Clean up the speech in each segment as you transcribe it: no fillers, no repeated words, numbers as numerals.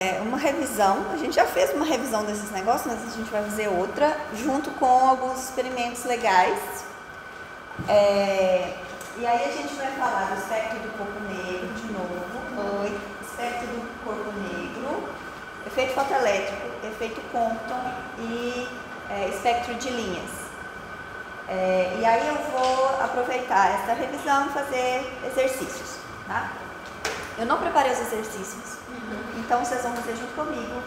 Uma revisão, a gente já fez uma revisão desses negócios, mas a gente vai fazer outra, junto com alguns experimentos legais. E aí a gente vai falar do espectro do corpo negro de novo, espectro do corpo negro, efeito fotoelétrico, efeito Compton e espectro de linhas. E aí eu vou aproveitar essa revisão e fazer exercícios, tá? Eu não preparei os exercícios, então vocês vão fazer junto comigo,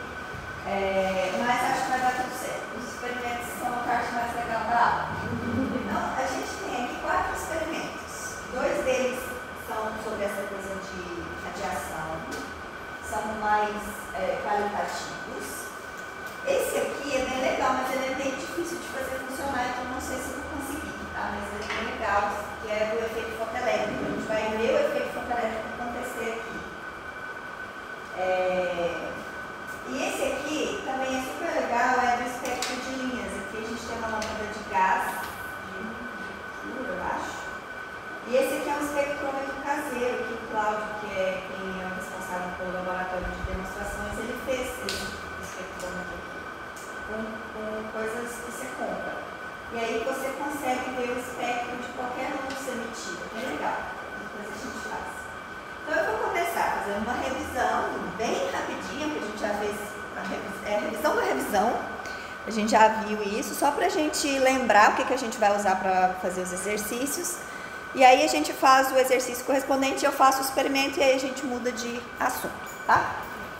mas acho que vai dar tudo certo. Os experimentos são a parte mais legal da aula. Então, a gente tem aqui 4 experimentos. 2 deles são sobre essa coisa de radiação, são mais qualitativos. Esse aqui é bem legal, mas ele é bem difícil de fazer funcionar, então não sei se eu vou conseguir, tá? Mas ele é bem legal, que é o efeito fotoelétrico. A gente vai ver o efeito fotoelétrico acontecer aqui. E esse aqui também é super legal, é do espectro de linhas. Aqui a gente tem uma lâmpada de gás, eu acho. E esse aqui é um espectrômetro caseiro, que o Cláudio, que é quem é o responsável pelo laboratório de demonstrações, ele fez esse espectrômetro aqui, com coisas que você compra. E aí você consegue ver o espectro de qualquer luz emitida. É legal, depois a gente faz. Então eu vou começar fazendo uma revisão bem rapidinha, que a gente já fez a revisão da revisão. A gente já viu isso, só para a gente lembrar o que a gente vai usar para fazer os exercícios. E aí a gente faz o exercício correspondente, eu faço o experimento e aí a gente muda de assunto, tá?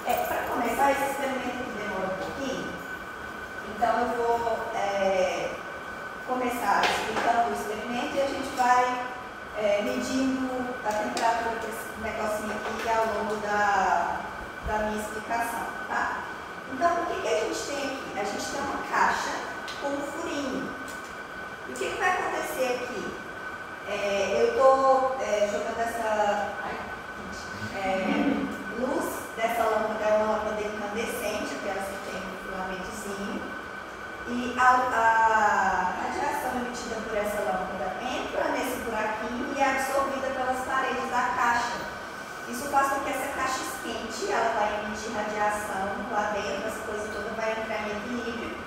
Para começar, esse experimento aqui demora um pouquinho, então eu vou começar explicando o experimento e a gente vai medindo a temperatura desse negocinho aqui ao longo da minha explicação, tá? Então, o que a gente tem aqui? A gente tem uma caixa com um furinho. E o que vai acontecer aqui? Eu estou jogando essa luz dessa lâmpada, é uma lâmpada incandescente, aquela que tem um filamentozinho. E a radiação emitida por essa lâmpada entra nesse buraquinho e é absorvida pelas paredes da caixa. Isso faz com que essa caixa esquente, ela vai emitir radiação lá dentro, essa coisa toda vai entrar em equilíbrio.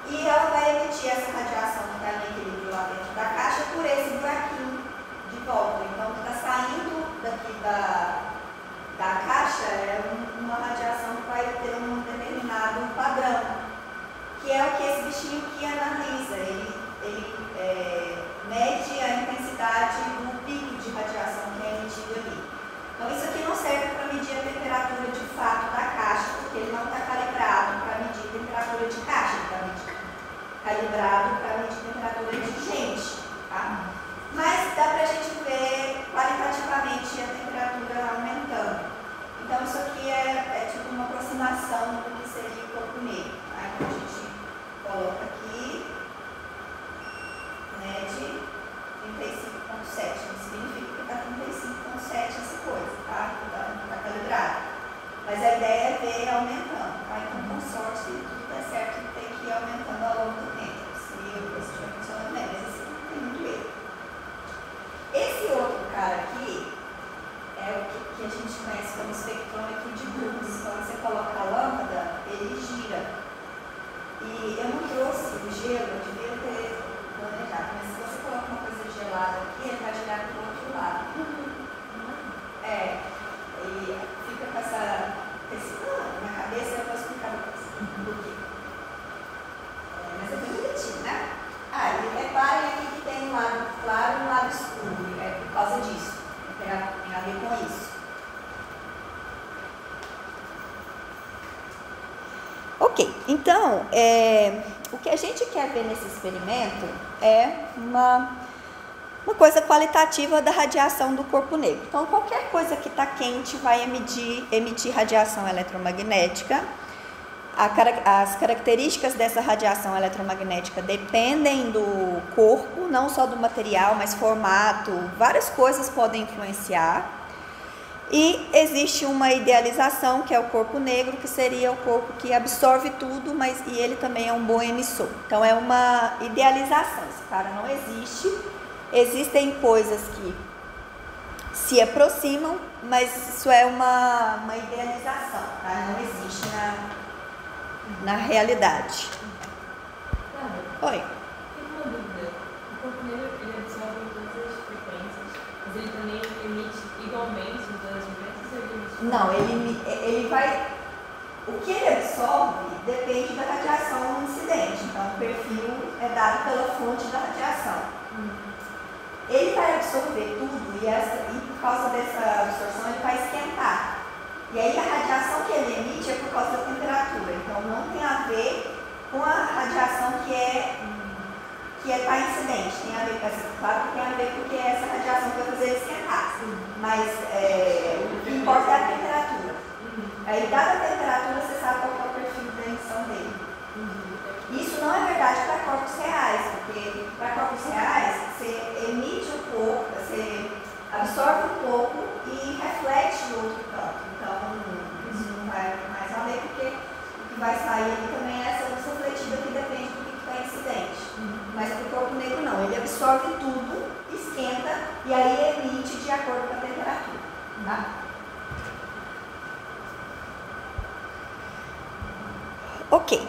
E ela vai emitir essa radiação que está em equilíbrio lá dentro da caixa por esse buraquinho de volta. Então, o que está saindo daqui da caixa é uma radiação que vai ter um determinado padrão, que é o que esse bichinho aqui analisa. Ele mede a intensidade do pico de radiação que é emitido ali. Então, isso aqui não serve para medir a temperatura de fato da caixa, porque ele não está calibrado para medir a temperatura de caixa, ele está calibrado para medir a temperatura de gente, tá? Mas dá para a gente ver qualitativamente a temperatura aumentando. Então, isso aqui é tipo uma aproximação do que seria o corpo negro. Tá? Então, a gente coloca aqui, mede 35,7, não significa que está 35,7 essa coisa, tá? Está calibrado. Mas a ideia é ver aumentando, tá? Então, com sorte, se tudo der certo, tem que ir aumentando ao longo do tempo. Se estiver funcionando bem, mas esse não tem muito erro. Esse outro cara aqui é o que a gente conhece como espectrômetro de Brooks. Quando você coloca a lâmpada, ele gira. E eu não trouxe o gelo, eu devia ter planejado, mas se você coloca uma coisa gelada aqui, ele vai girar para o outro lado. E fica com esse na cabeça, eu vou explicar depois por quê. Mas é bem bonitinho, né? E reparem aqui que tem um lado claro e um lado escuro, por causa disso, tem a ver com isso. Ok, então, o que a gente quer ver nesse experimento é uma coisa qualitativa da radiação do corpo negro. Então, qualquer coisa que está quente vai emitir radiação eletromagnética. As características dessa radiação eletromagnética dependem do corpo, não só do material, mas formato, várias coisas podem influenciar. E existe uma idealização, que é o corpo negro, que seria o corpo que absorve tudo, e ele também é um bom emissor. Então, é uma idealização, esse cara não existe. Existem coisas que se aproximam, mas isso é uma idealização, tá? Não existe na realidade. Oi. Uma dúvida. O corpo negro ele absorve todas as frequências, mas ele também emite igualmente em todas as frequências ou ele emite? Não, ele vai. O que ele absorve depende da radiação incidente. Então, o perfil é dado pela fonte da radiação. Ele vai absorver tudo e por causa dessa absorção ele vai esquentar. E aí a radiação que ele emite é por causa da temperatura. Então, não tem a ver com a radiação que está incidente. Tem a ver com essa, claro que tem a ver porque é essa radiação que vai fazer ele esquentar. Mas o que importa é a temperatura. Aí, dada a temperatura, você sabe qual é o perfil da emissão dele. Isso não é verdade para corpos reais, porque para corpos reais você emite um pouco, você absorve um pouco e reflete no outro campo. Então, isso não vai mais valer, porque o que vai sair ali também é essa luz refletida que depende do que está incidente. Mas para o corpo negro não, ele absorve tudo, esquenta e aí emite de acordo com a temperatura. Tá? Ok.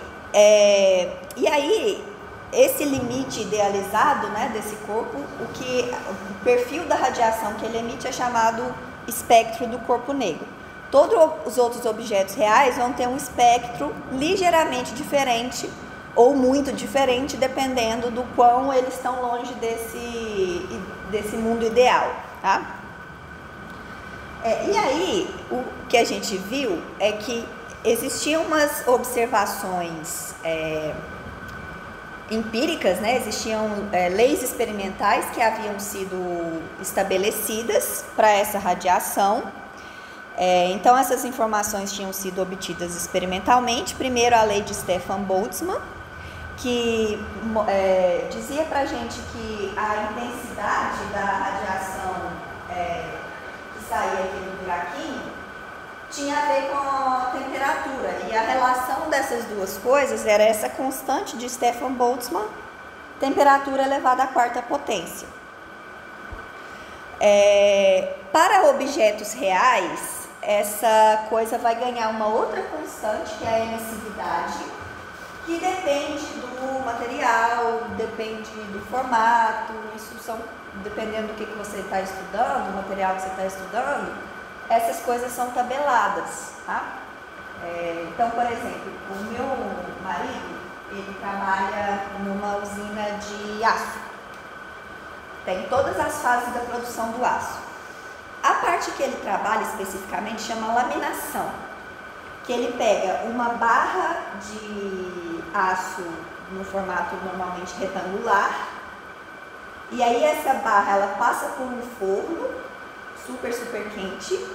E aí, esse limite idealizado, né, desse corpo, o perfil da radiação que ele emite é chamado espectro do corpo negro. Todos os outros objetos reais vão ter um espectro ligeiramente diferente ou muito diferente, dependendo do quão eles estão longe desse mundo ideal, tá? E aí, o que a gente viu é que existiam umas observações empíricas, né? Existiam leis experimentais que haviam sido estabelecidas para essa radiação. Então, essas informações tinham sido obtidas experimentalmente. Primeiro, a lei de Stefan Boltzmann, que dizia para a gente que a intensidade da radiação que saía aqui do buraquinho tinha a ver com a temperatura, e a relação dessas duas coisas era essa constante de Stefan Boltzmann, temperatura elevada à quarta potência. Para objetos reais, essa coisa vai ganhar uma outra constante, que é a emissividade, que depende do material, depende do formato, dependendo do que você está estudando, o material que você está estudando, essas coisas são tabeladas, tá? Então, por exemplo, o meu marido, ele trabalha numa usina de aço. Tem todas as fases da produção do aço. A parte que ele trabalha especificamente chama laminação, que ele pega uma barra de aço no formato normalmente retangular, e aí essa barra ela passa por um forno super quente,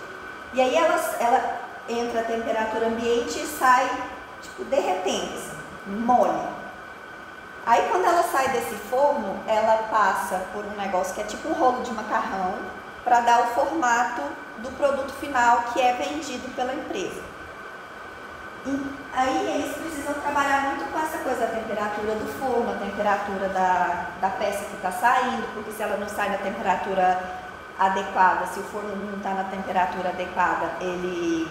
e aí ela entra a temperatura ambiente e sai tipo derretendo, assim, mole. Aí quando ela sai desse forno, ela passa por um negócio que é tipo um rolo de macarrão para dar o formato do produto final que é vendido pela empresa. E aí eles precisam trabalhar muito com essa coisa, a temperatura do forno, a temperatura da peça que está saindo, porque se ela não sai na temperatura adequada, se o forno não está na temperatura adequada, ele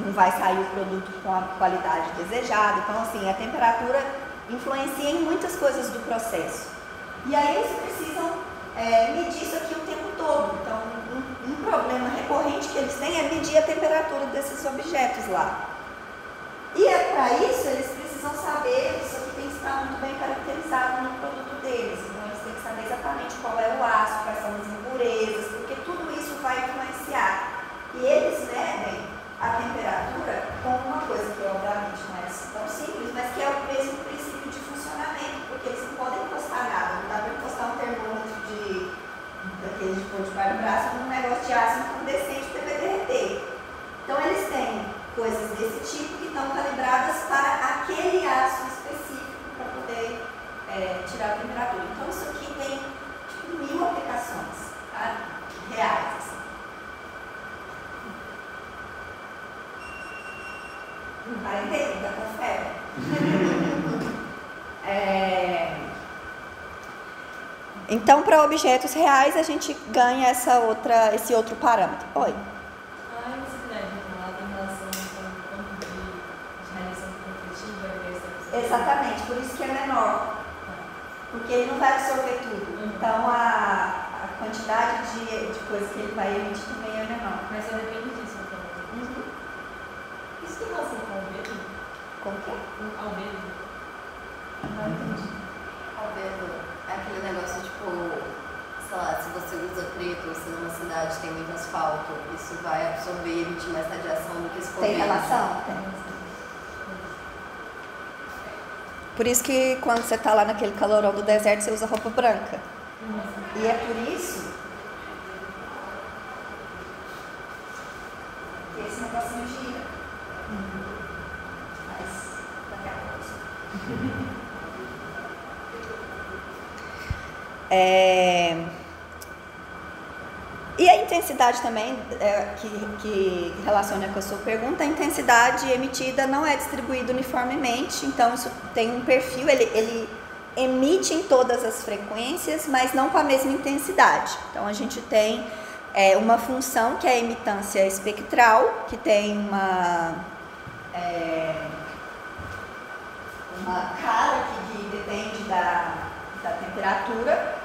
não vai sair o produto com a qualidade desejada. Então, assim, a temperatura influencia em muitas coisas do processo. E aí eles precisam medir isso aqui o tempo todo. Então, um problema recorrente que eles têm é medir a temperatura desses objetos lá. E para isso, eles precisam saber, isso aqui tem que estar muito bem caracterizado no produto deles. Então, eles têm que saber exatamente qual é o aço, quais são as impurezas, porque tudo isso vai influenciar. E eles medem a temperatura com uma coisa que, obviamente, não é tão simples, mas que é o mesmo princípio de funcionamento, porque eles não podem encostar nada. Não dá para encostar um termômetro daquele de pôr debaixo do braço num negócio de aço incandescente para derreter. Então, eles têm coisas desse tipo que estão calibradas para aquele aço específico para poder tirar a temperatura. Então, isso aqui tem tipo 1000 aplicações, tá? Reais. Assim. Não está entendendo? Está com febre? Então, para objetos reais, a gente ganha esse outro parâmetro. Oi? A emissividade, ela tem relação com o campo de radiação refletiva Exatamente, por isso que é menor. Porque ele não vai absorver tudo. Então a quantidade de coisa que ele vai emitir também é menor. Mas só depende disso, então. Isso tem relação com o albedo? Como que é? Com albedo. Não entendi. Albedo é aquele negócio tipo, sei lá, se você usa preto ou se numa cidade tem muito asfalto, isso vai absorver e emitir mais radiação do que se for Tem verde. relação? Tem. Por isso que quando você está lá naquele calorão do deserto, você usa roupa branca. E é por isso que esse negocinho gira. Mas daqui a pouco. E a intensidade também, que relaciona com a sua pergunta, a intensidade emitida não é distribuída uniformemente, então isso tem um perfil, ele emite em todas as frequências, mas não com a mesma intensidade. Então a gente tem uma função que é a emitância espectral, que tem uma cara que depende da temperatura,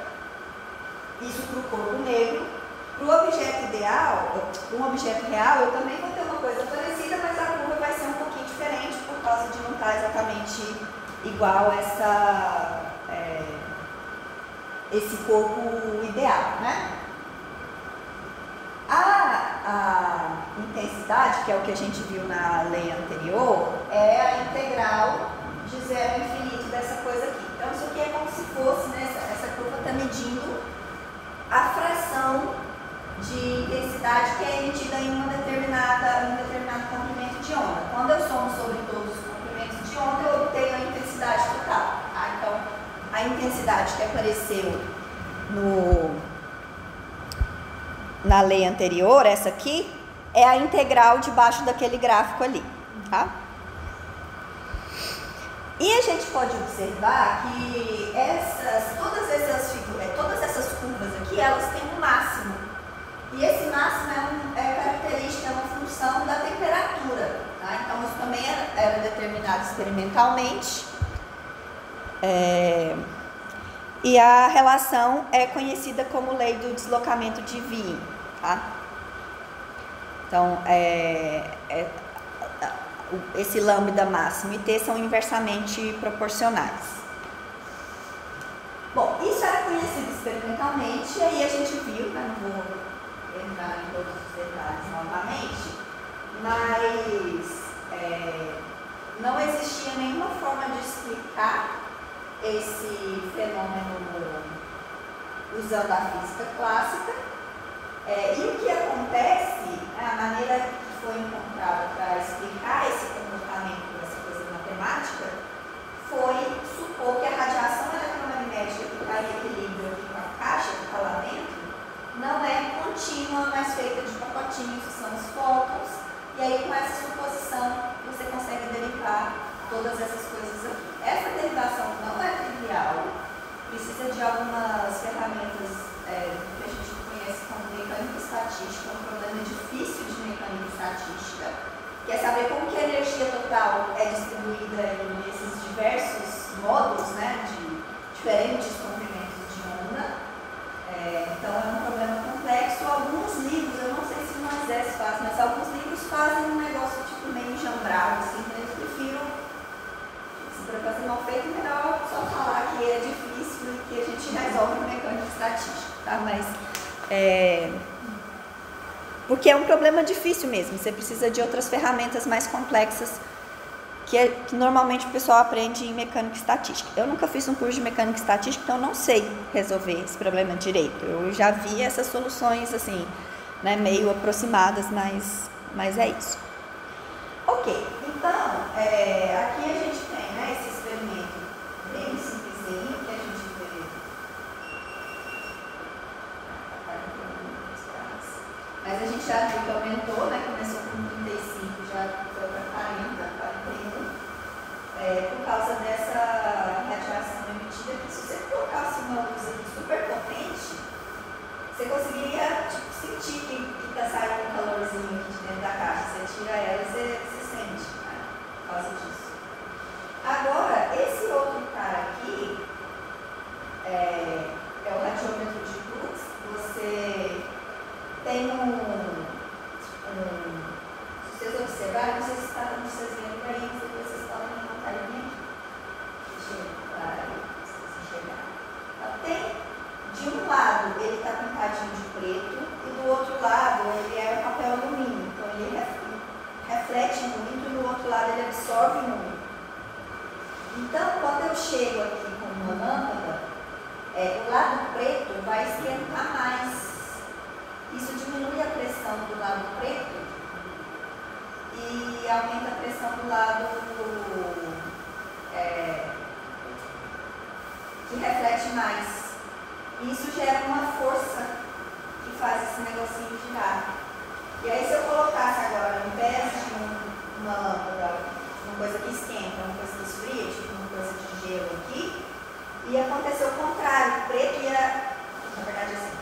isso para o corpo negro. Para o objeto ideal, para um objeto real, eu também vou ter uma coisa parecida, mas a curva vai ser um pouquinho diferente por causa de não estar exatamente igual esse corpo ideal, né? A intensidade, que é o que a gente viu na lei anterior, é a integral de 0 ao infinito dessa coisa aqui. Então isso aqui é como se fosse, né, essa curva está medindo a fração de intensidade que é emitida em um determinado comprimento de onda. Quando eu somo sobre todos os comprimentos de onda, eu obtenho a intensidade total. Tá? Então, a intensidade que apareceu na lei anterior, essa aqui, é a integral debaixo daquele gráfico ali. Tá? E a gente pode observar que todas essas curvas aqui, elas têm um máximo. E esse máximo é característica, é uma função da temperatura. Tá? Então, isso também era determinado experimentalmente. E a relação é conhecida como lei do deslocamento de Wien. Tá? Então, esse lambda máximo e T são inversamente proporcionais. Bom, isso era conhecido experimentalmente, e aí a gente viu, né, não vou entrar em todos os detalhes novamente, mas não existia nenhuma forma de explicar esse fenômeno usando a física clássica, e o que acontece, a maneira que foi encontrada para explicar esse comportamento dessa coisa matemática foi supor que a radiação eletromagnética que está em equilíbrio aqui com a caixa que está lá dentro não é contínua, mas feita de pacotinhos, que são os fótons, e aí com essa suposição você consegue derivar todas essas coisas aqui. Essa derivação não é trivial, precisa de algumas ferramentas que a gente conhece como mecânica estatística, um problema difícil de mecânica estatística, que é saber como que a energia total é distribuída nesses diversos modos, né, de diferentes comprimentos de onda. Então é um problema complexo. Alguns livros, eu não sei se o Moisés faz, mas alguns livros fazem um negócio tipo meio enjambrado, assim, então eles prefiram, se para fazer mal feito, melhor só falar que é difícil e que a gente resolve com mecânica estatística, tá? Mas porque é um problema difícil mesmo, você precisa de outras ferramentas mais complexas que normalmente o pessoal aprende em mecânica estatística. Eu nunca fiz um curso de mecânica estatística, então eu não sei resolver esse problema direito. Eu já vi essas soluções assim, né, meio aproximadas, mas é isso. Ok, então, aqui a gente tem, né, esse experimento bem simplesinho que a gente vê. Mas a gente já viu que aumentou, né, começou com 35, já foi para 40, 41, por causa dessa radiação emitida, que se você colocasse uma luz aqui super potente, você conseguiria sentir que está saindo um calorzinho aqui de dentro da caixa. Você tira ela e você sente, né, por causa disso. absorve muito. Então, quando eu chego aqui com uma lâmpada, o lado preto vai esquentar mais. Isso diminui a pressão do lado preto e aumenta a pressão do lado que reflete mais. Isso gera uma força que faz esse negocinho girar. E aí, se eu colocasse agora em vez de uma lâmpada, uma coisa que esquenta, uma coisa que esfria, tipo uma coisa de gelo aqui, ia acontecer o contrário. O preto ia, na verdade, assim,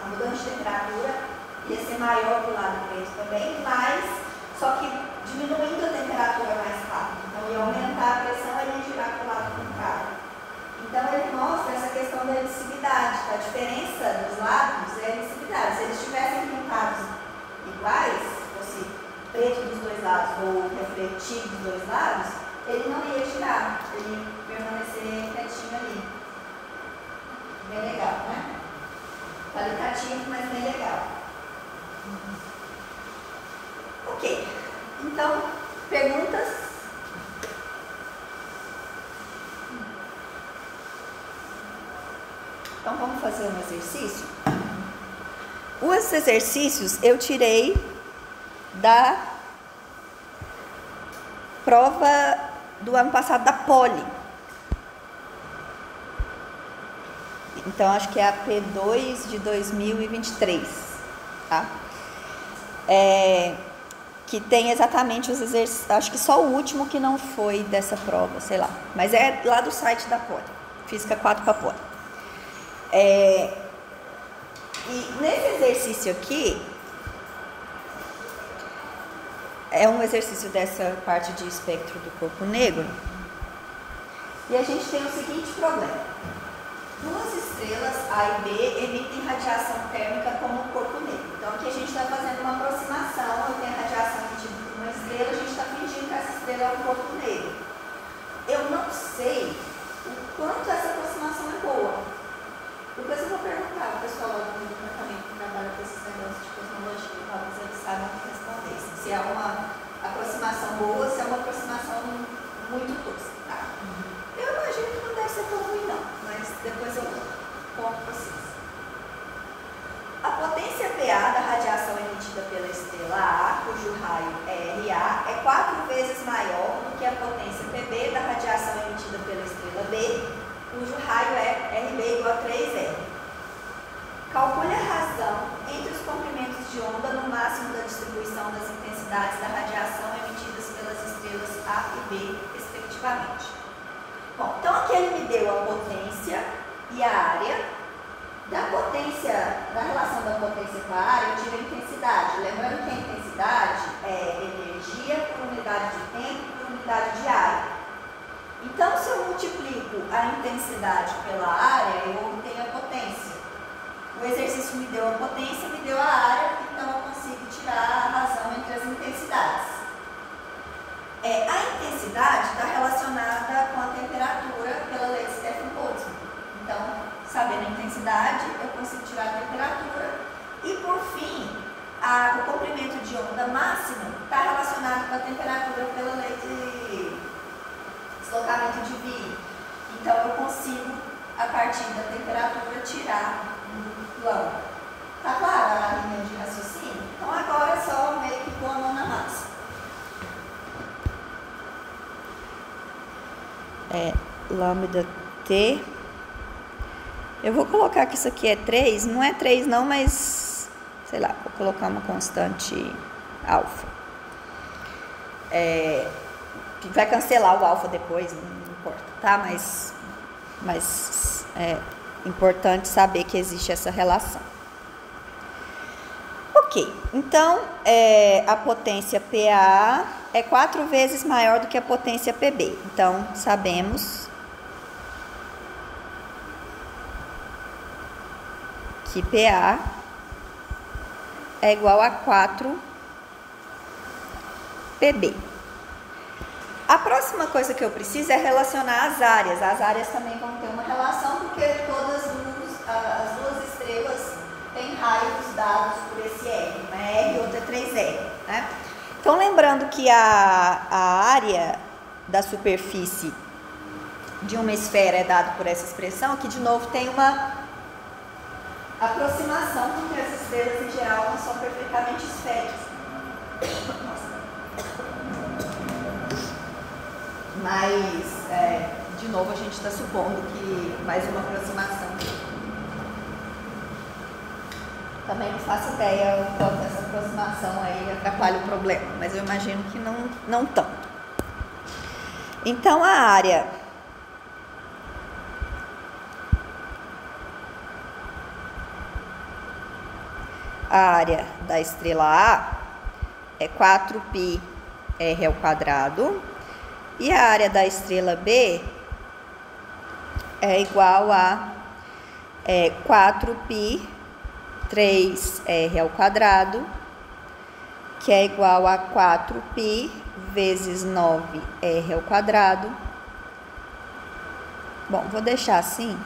a mudança de temperatura ia ser maior do lado preto também, mas só que diminuindo a temperatura mais rápido. Então, ia aumentar a pressão e ia girar para o lado contrário. Então, ele mostra essa questão da emissividade. A diferença dos lados é a emissividade. Se eles estivessem pintados iguais, fosse preto dos dois lados ou refletido dos dois lados, ele não ia girar, ele ia permanecer quietinho ali. Bem legal, né? Qualitativo, mas bem legal. Ok. Então, perguntas? Então, vamos fazer um exercício? Os exercícios eu tirei da prova do ano passado da Poli. Então, acho que é a P2 de 2023, tá? Que tem exatamente os exercícios, acho que só o último que não foi dessa prova, sei lá. Mas é lá do site da Poli, Física 4 para Poli. E nesse exercício aqui, é um exercício dessa parte de espectro do corpo negro, e a gente tem o seguinte problema. Duas estrelas, A e B, emitem radiação térmica como o corpo negro. Então aqui a gente está fazendo uma aproximação, eu tenho a radiação emitida por uma estrela, a gente está fingindo que essa estrela é um corpo negro. Eu não sei o quanto essa aproximação é boa. Depois eu vou perguntar ao pessoal lá do departamento que trabalha com esses negócios de cosmologia, talvez eles saibam responder isso. Se é uma aproximação boa, se é uma aproximação muito tosca, tá? Eu imagino que não deve ser tão ruim não, mas depois eu conto para vocês. A potência PA da radiação emitida pela estrela A, cujo raio é RA, é 4 vezes maior do que a potência PB da radiação emitida pela estrela B, cujo raio é RB igual a 3R. Calcule a razão entre os comprimentos de onda no máximo da distribuição das intensidades da radiação emitidas pelas estrelas A e B, respectivamente. Bom, então aqui ele me deu a potência e a área. Da relação da potência com a área, eu tiro a intensidade. Lembrando que a intensidade é energia por unidade de tempo por unidade de área. Então, se eu multiplico a intensidade pela área, eu obtenho a potência. O exercício me deu a potência, me deu a área, então eu consigo tirar a razão entre as intensidades. A intensidade está relacionada com a temperatura pela lei de Stefan-Boltzmann. Então, sabendo a intensidade, eu consigo tirar a temperatura. E, por fim, o comprimento de onda máximo está relacionado com a temperatura pela lei de deslocamento de Wien. Então, eu consigo, a partir da temperatura, tirar um plano. Tá clara a linha de raciocínio? Então, agora é só meio que pôr a mão na massa. Lambda T. Eu vou colocar que isso aqui é 3. Não é 3 não, mas, sei lá, vou colocar uma constante alfa. Vai cancelar o alfa depois, não importa, tá? Mas é importante saber que existe essa relação. Ok, então a potência PA é 4 vezes maior do que a potência PB. Então, sabemos que PA é igual a 4 PB. A próxima coisa que eu preciso é relacionar as áreas. As áreas também vão ter uma relação, porque as duas estrelas têm raios dados por esse R. Uma R e outra 3R. Né? Então, lembrando que a área da superfície de uma esfera é dado por essa expressão, aqui de novo tem uma aproximação, porque as estrelas em geral não são perfeitamente esféricas. Mas, de novo, a gente está supondo que mais uma aproximação. Também não faço ideia o quanto essa aproximação aí atrapalha o problema, mas eu imagino que não tanto. Então, a área da estrela A é 4πr ao quadrado e a área da estrela B é igual a 4π 3r ao quadrado, que é igual a 4π vezes 9r ao quadrado. Bom, vou deixar assim,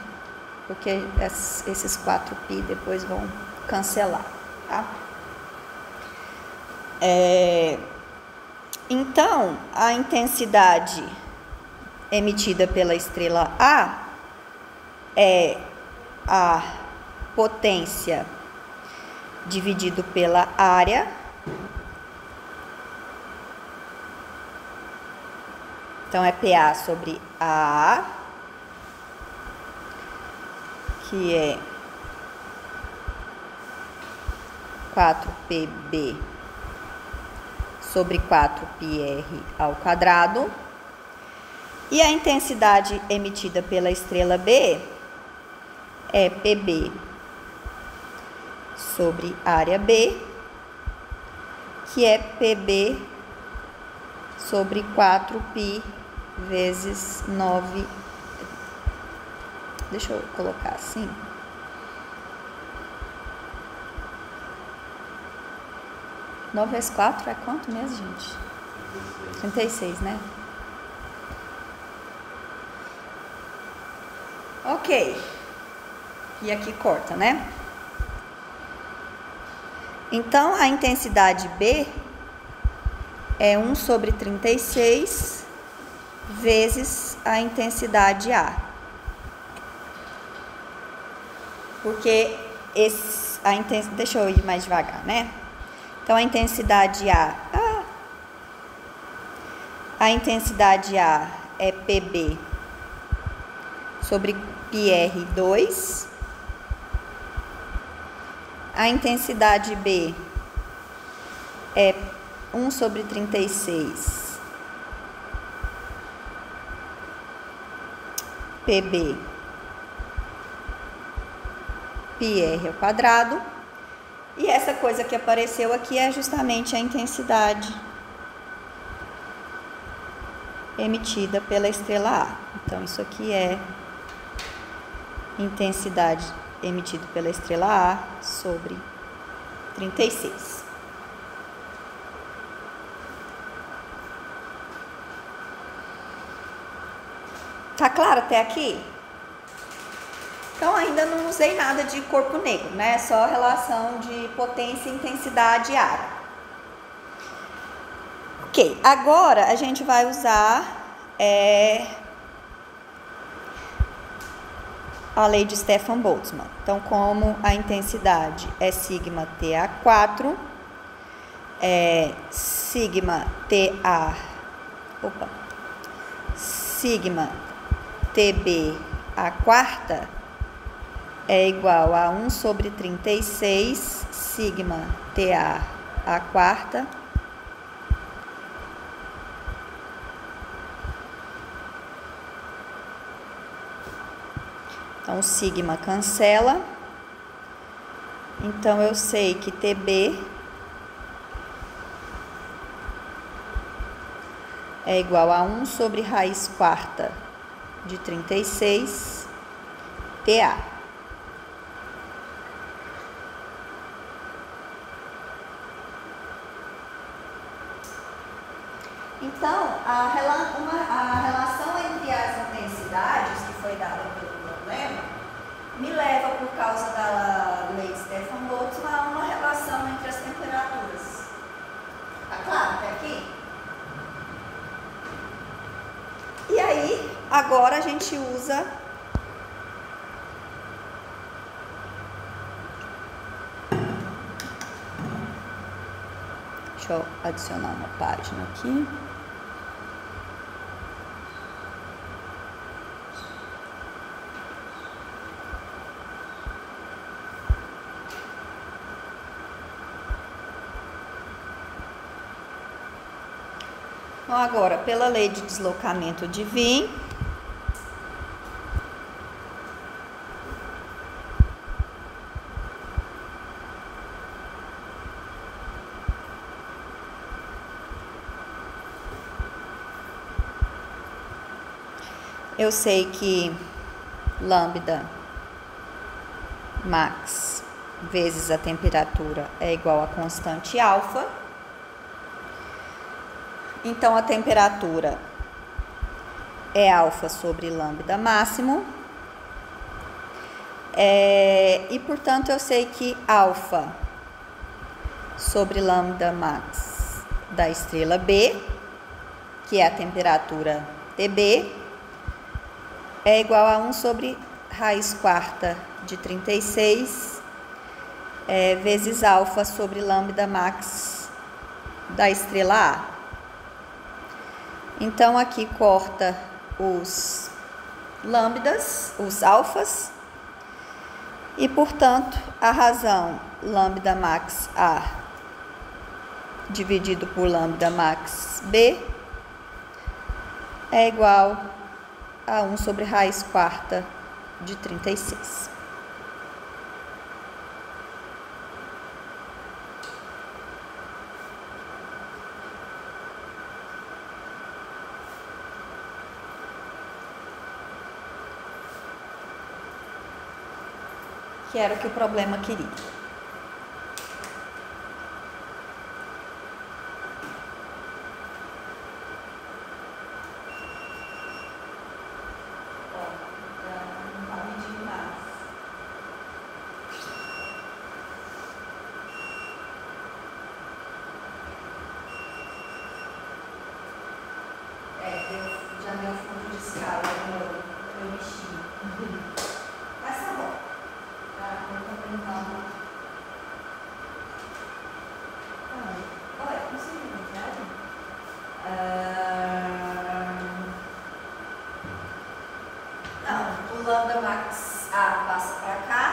porque esses 4π depois vão cancelar, tá? Então, a intensidade emitida pela estrela A é a potência dividido pela área então é PA sobre A, que é 4PB sobre 4πr ao quadrado, e a intensidade emitida pela estrela B é PB sobre área B, que é PB sobre 4π vezes 9. Deixa eu colocar assim. Nove vezes 4 é quanto mesmo, gente? 36, né? Ok. E aqui corta, né? Então, a intensidade B é 1 sobre 36 vezes a intensidade A. Porque deixa eu ir mais devagar, né? Então, a intensidade A é PB sobre πr2. A intensidade B é 1 sobre 36 PB πr ao quadrado. E essa coisa que apareceu aqui é justamente a intensidade emitida pela estrela A. Então, isso aqui é intensidade emitida pela estrela A sobre 36. Tá claro até aqui? Então, ainda não usei nada de corpo negro, né? Só a relação de potência, intensidade e área. Ok, agora a gente vai usar a lei de Stefan Boltzmann. Então, como a intensidade é sigma TA4, sigma TB a quarta é igual a 1 sobre 36 sigma TA a quarta então sigma cancela, então eu sei que TB é igual a 1 sobre raiz quarta de 36 TA. Então, a relação entre as intensidades que foi dada pelo problema me leva, por causa da lei de Stefan Boltzmann, a uma relação entre as temperaturas. Tá claro até aqui? agora a gente usa deixa eu adicionar uma página aqui. Então, agora, pela lei de deslocamento de Wien, eu sei que lambda max vezes a temperatura é igual a constante alfa. Então, a temperatura é alfa sobre lambda máximo. E, portanto, eu sei que alfa sobre lambda max da estrela B, que é a temperatura TB, é igual a 1 sobre raiz quarta de 36 vezes alfa sobre lambda max da estrela A. Então, aqui corta os lambdas, os alfas, e, portanto, a razão lambda max A dividido por lambda max B é igual a 1 sobre raiz quarta de 36. Que era o que o problema queria. Não está medindo nada. Já deu fundo de escala, eu mexi. Mas tá bom. Olha, não sei de verdade. Não, o lambda max A passa para cá.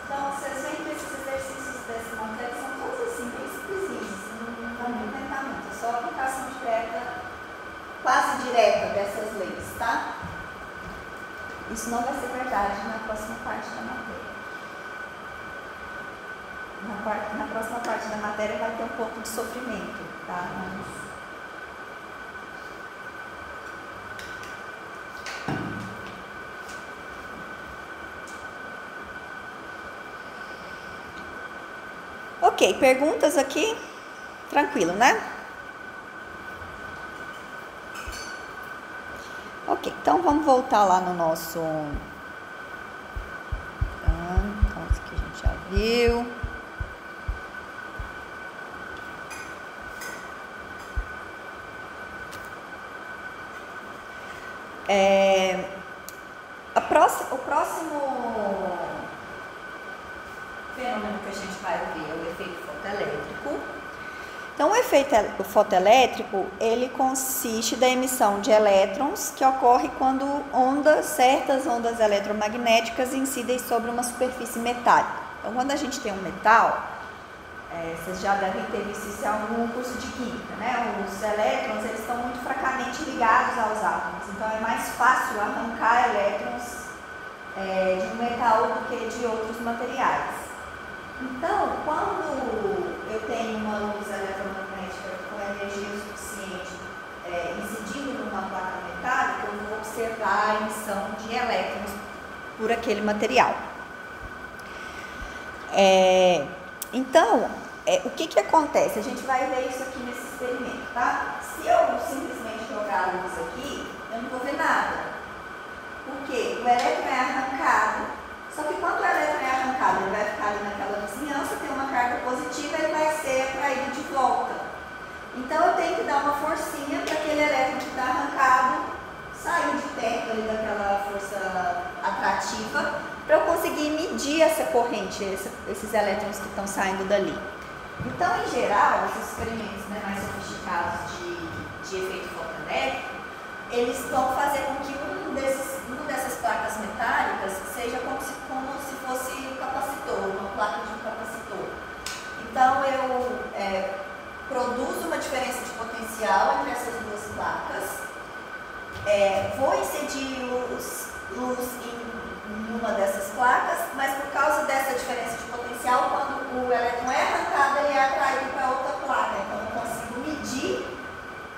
Então, vocês veem que esses exercícios dessa matéria são todos assim, bem simplesinhos, não dá muito tentamento, é só aplicação direta, quase direta dessas leis, tá? Isso não vai ser verdade na próxima parte da matéria. Na próxima parte da matéria vai ter um pouco de sofrimento, tá? Ok, perguntas aqui? Tranquilo, né? Ok, então vamos voltar lá no nosso... Então, isso aqui a gente já viu. O próximo fenômeno que a gente vai ver é o efeito fotoelétrico. Então, o efeito fotoelétrico, ele consiste da emissão de elétrons que ocorre quando certas ondas eletromagnéticas incidem sobre uma superfície metálica. Então, quando a gente tem um metal, vocês já devem ter visto isso em algum curso de química, né? Os elétrons, eles estão muito fracamente ligados aos átomos, então é mais fácil arrancar elétrons de um metal do que de outros materiais. Então, quando eu tenho uma luz eletromagnética com energia suficiente incidindo numa placa metálica, eu vou observar a emissão de elétrons por aquele material. Então, o que acontece? A gente vai ver isso aqui nesse experimento, tá? Se eu simplesmente jogar a luz aqui, eu não vou ver nada. Por quê? O elétron é arrancado, só que quando o elétron é arrancado, ele vai ficar ali naquela vizinhança, tem uma carga positiva, ele vai ser atraído de volta. Então eu tenho que dar uma forcinha para aquele elétron que está arrancado sair de perto ali daquela força atrativa, para eu conseguir medir essa corrente, esses elétrons que estão saindo dali. Então, em geral, esses experimentos, né, mais sofisticados de efeito fotoelétrico, eles vão fazer com que uma dessas placas metálicas seja como se fosse um capacitor, uma placa de um capacitor. Então, eu produzo uma diferença de potencial entre essas duas placas, vou incidir luz em uma dessas placas, mas por causa dessa diferença de potencial, quando o elétron é arrancado, ele é atraído para outra placa. Então, eu consigo medir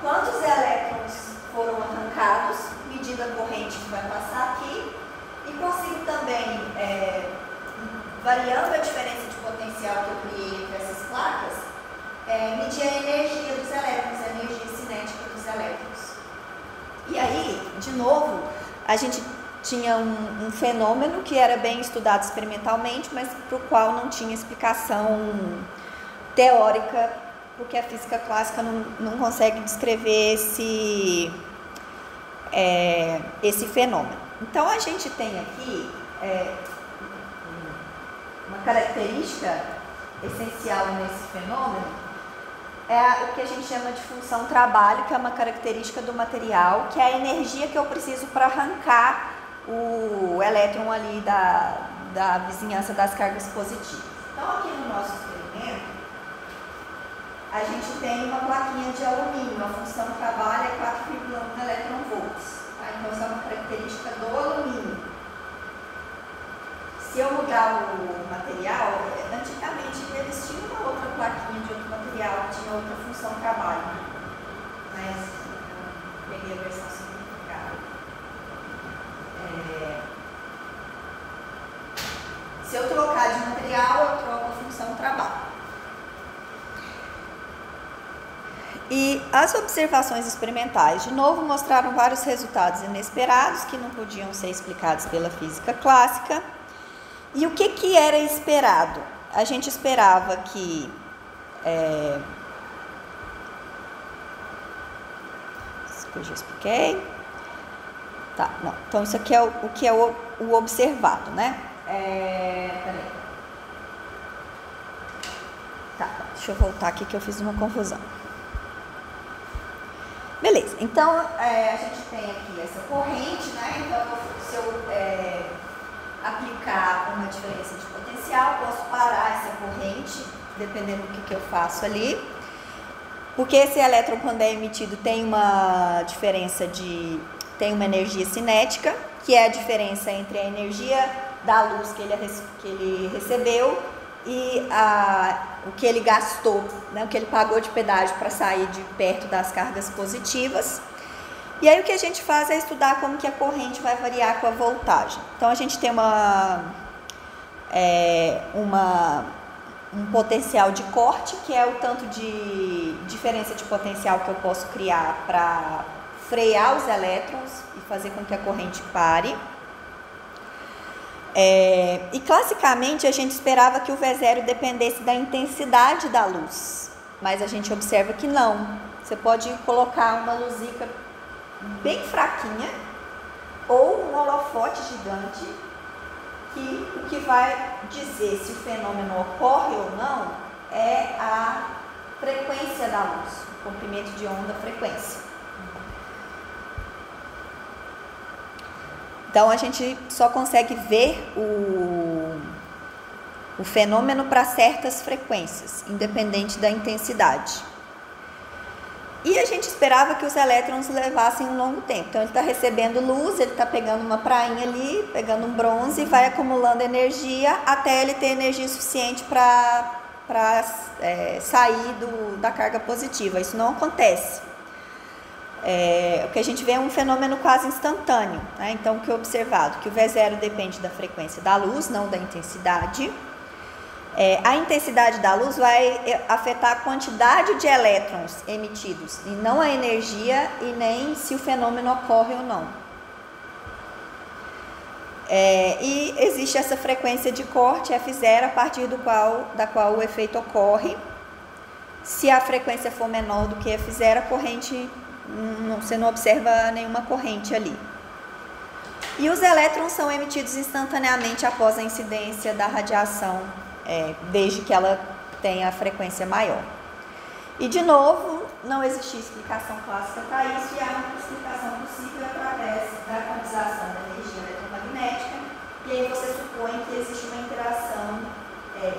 quantos elétrons foram arrancados, medindo a corrente que vai passar aqui, e consigo também, variando a diferença de potencial que eu criei entre essas placas, medir a energia dos elétrons, a energia cinética dos elétrons. E aí, de novo, a gente tinha um fenômeno que era bem estudado experimentalmente, mas para o qual não tinha explicação teórica, porque a física clássica não consegue descrever esse fenômeno. Então, a gente tem aqui uma característica essencial nesse fenômeno, o que a gente chama de função trabalho, que é uma característica do material, que é a energia que eu preciso para arrancar o elétron ali da vizinhança das cargas positivas. Então, aqui no nosso experimento, a gente tem uma plaquinha de alumínio, a função trabalho é 4,1 eletronvolts. Tá? Então, essa é uma característica do alumínio. Se eu mudar o material, antigamente eles tinham uma outra plaquinha de outro material, que tinha outra função trabalho, mas eu peguei a versão simplificada. Se eu trocar de material, eu troco a função trabalho. E as observações experimentais, de novo, mostraram vários resultados inesperados que não podiam ser explicados pela física clássica. E o que era esperado? A gente esperava que isso que eu já expliquei. Tá, não. Então isso aqui é o que é o observado, né? Peraí. Tá, deixa eu voltar aqui que eu fiz uma confusão. Beleza, então a gente tem aqui essa corrente, né? Então, se eu aplicar uma diferença de potencial, posso parar essa corrente, dependendo do que eu faço ali. Porque esse elétron, quando é emitido, tem uma energia cinética, que é a diferença entre a energia da luz que ele recebeu e o que ele gastou, né, o que ele pagou de pedágio para sair de perto das cargas positivas. E aí o que a gente faz é estudar como que a corrente vai variar com a voltagem. Então a gente tem um potencial de corte, que é o tanto de diferença de potencial que eu posso criar para frear os elétrons e fazer com que a corrente pare. E classicamente a gente esperava que o V0 dependesse da intensidade da luz, mas a gente observa que não. Você pode colocar uma luzica bem fraquinha ou um holofote gigante, que o que vai dizer se o fenômeno ocorre ou não é a frequência da luz, o comprimento de onda, frequência. Então a gente só consegue ver o fenômeno para certas frequências, independente da intensidade. E a gente esperava que os elétrons levassem um longo tempo. Então ele está recebendo luz, ele está pegando uma prainha ali, pegando um bronze e vai acumulando energia até ele ter energia suficiente para sair da carga positiva. Isso não acontece. O que a gente vê é um fenômeno quase instantâneo, né? Então o que é observado? Que o V0 depende da frequência da luz, não da intensidade. A intensidade da luz vai afetar a quantidade de elétrons emitidos, e não a energia e nem se o fenômeno ocorre ou não. E existe essa frequência de corte, F0, a partir da qual o efeito ocorre, Se a frequência for menor do que F0, a corrente, você não observa nenhuma corrente ali. E os elétrons são emitidos instantaneamente após a incidência da radiação, desde que ela tenha a frequência maior. E, de novo, não existia explicação clássica para isso, e há uma explicação possível através da quantização da energia eletromagnética, e aí você supõe que existe uma interação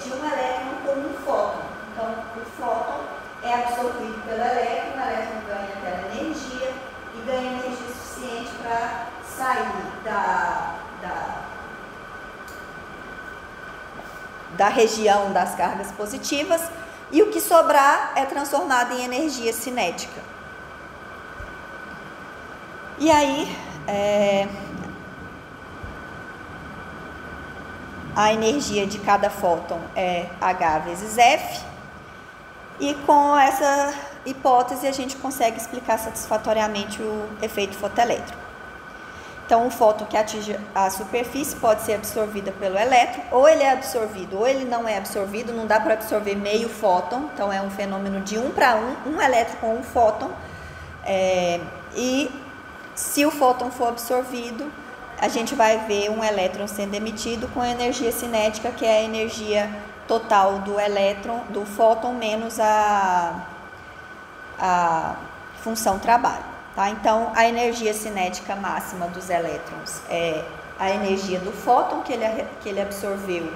de um elétron com um fóton. Então, o fóton é absorvido pelo elétron, o elétron ganha aquela energia e ganha energia suficiente para sair da região das cargas positivas, e o que sobrar é transformado em energia cinética. E aí, a energia de cada fóton é H vezes F, e com essa hipótese a gente consegue explicar satisfatoriamente o efeito fotoelétrico. Então, um fóton que atinge a superfície pode ser absorvido pelo elétron, ou ele é absorvido ou ele não é absorvido, não dá para absorver meio fóton, então é um fenômeno de 1 para 1, um elétron com um fóton, e se o fóton for absorvido, a gente vai ver um elétron sendo emitido com energia cinética, que é a energia total do elétron, do fóton, menos a função trabalho. Tá? Então, a energia cinética máxima dos elétrons é a energia do fóton que ele absorveu,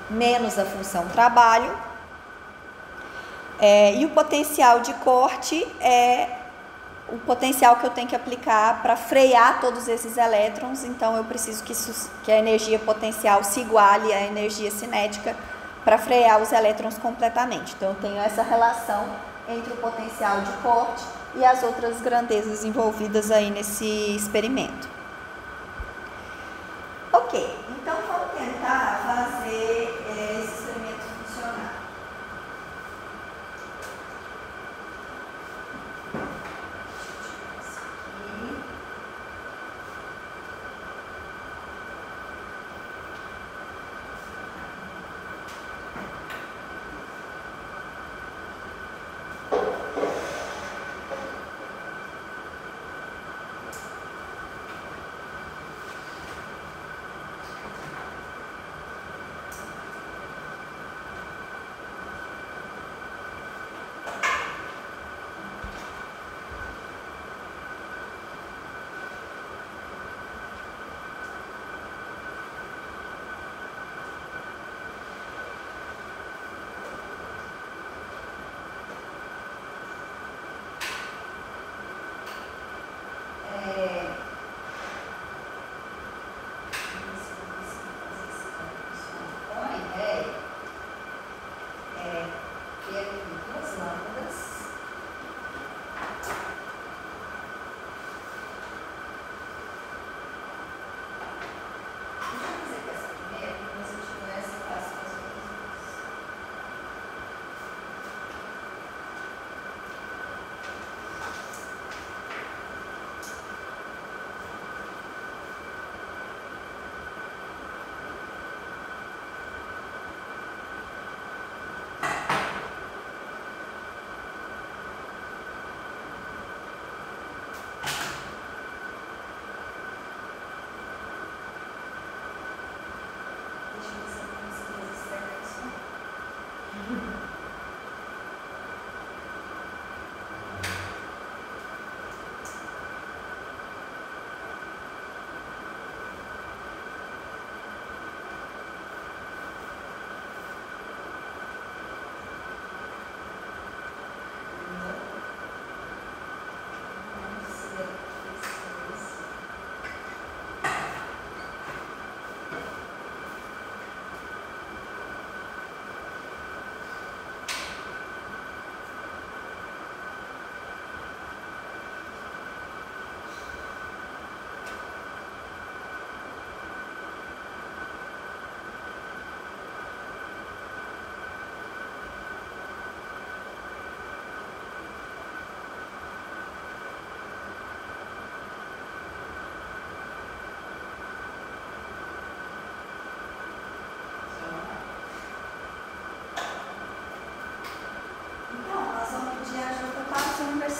menos a função trabalho. E o potencial de corte é o potencial que eu tenho que aplicar para frear todos esses elétrons. Então, eu preciso que a energia potencial se iguale à energia cinética para frear os elétrons completamente. Então, eu tenho essa relação entre o potencial de corte e as outras grandezas envolvidas aí nesse experimento. Ok, então vamos tentar fazer esse experimento funcionar.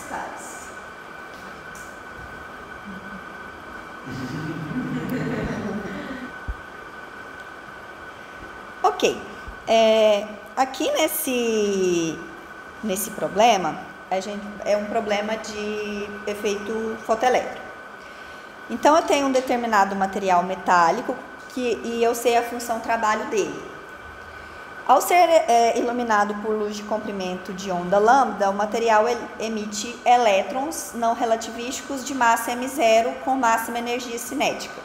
pares. Ok. Aqui nesse problema, é um problema de efeito fotoelétrico. Então, eu tenho um determinado material metálico e eu sei a função trabalho dele. Ao ser iluminado por luz de comprimento de onda lambda, o material emite elétrons não relativísticos de massa m0 com máxima energia cinética.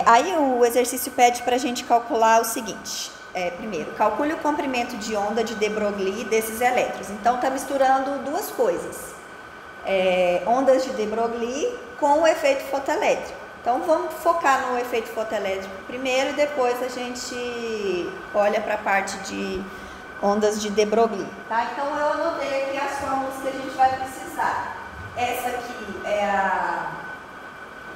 Aí o exercício pede para a gente calcular o seguinte. Primeiro, calcule o comprimento de onda de de Broglie desses elétrons. Então, está misturando duas coisas. Ondas de de Broglie com o efeito fotoelétrico. Então, vamos focar no efeito fotoelétrico primeiro e depois a gente olha para a parte de ondas de de Broglie. Tá? Então, eu anotei aqui as fórmulas que a gente vai precisar. Essa aqui é a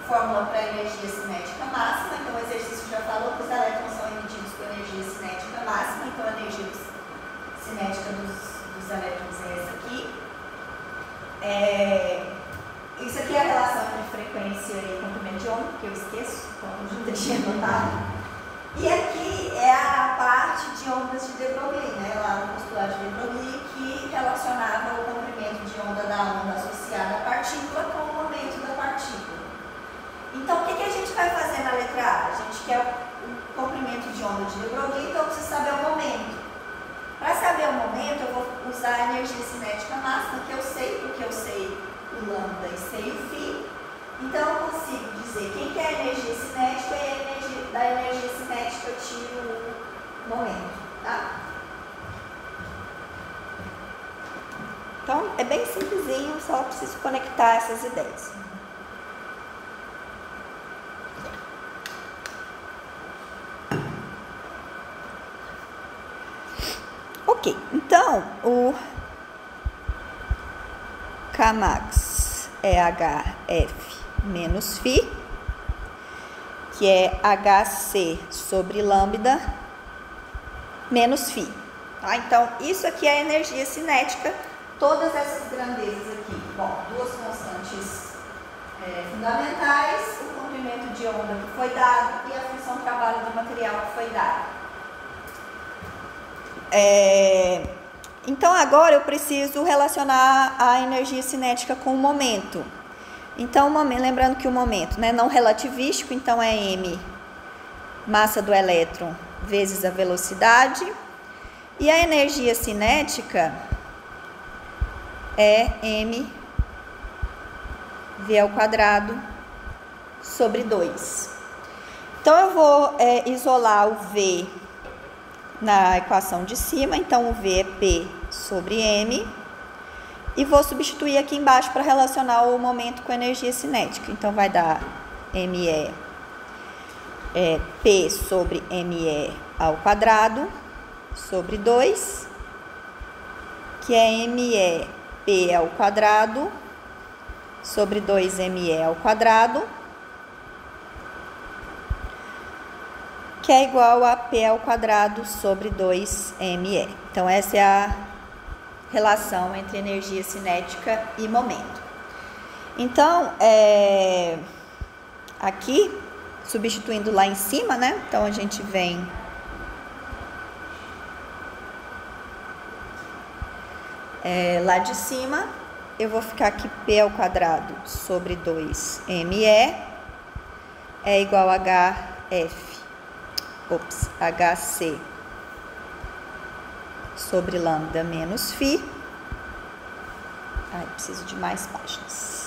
fórmula para energia cinética máxima. Então, o exercício já falou que os elétrons são emitidos com energia cinética máxima. Então, a energia cinética dos elétrons é essa aqui. Isso aqui é a relação entre frequência e comprimento de onda, que eu esqueço, então eu já deixei anotado. E aqui é a parte de ondas de de Broglie, né? Lá no postulado de de Broglie, que relacionava o comprimento de onda da onda associada à partícula com o momento da partícula. Então, o que a gente vai fazer na letra A? A gente quer o comprimento de onda de de Broglie, então eu preciso saber o momento. Para saber o momento, eu vou usar a energia cinética máxima, que eu sei, porque eu sei o lambda e sei o φ. Então, eu consigo dizer quem que é a energia cinética e da energia cinética eu tiro o momento, tá? Então, é bem simplesinho, só preciso conectar essas ideias. Ok, então, o Kmax é HF menos φ, que é HC sobre lambda menos φ. Tá? Então, isso aqui é a energia cinética, todas essas grandezas aqui. Bom, duas constantes fundamentais, o comprimento de onda que foi dado e a função trabalho do material que foi dado. Então, agora eu preciso relacionar a energia cinética com o momento. Então, lembrando que o momento, né, não relativístico, então é m, massa do elétron, vezes a velocidade. E a energia cinética é m v ao quadrado sobre 2. Então, eu vou isolar o v na equação de cima, então o V é P sobre M, e vou substituir aqui embaixo para relacionar o momento com a energia cinética. Então, vai dar ME P sobre ME ao quadrado sobre 2, que é ME P ao quadrado sobre 2ME ao quadrado, que é igual a P ao quadrado sobre 2ME. Então, essa é a relação entre energia cinética e momento. Então, aqui, substituindo lá em cima, né? Então, a gente vem lá de cima, eu vou ficar aqui P ao quadrado sobre 2ME é igual a HC sobre lambda menos φ. Preciso de mais páginas.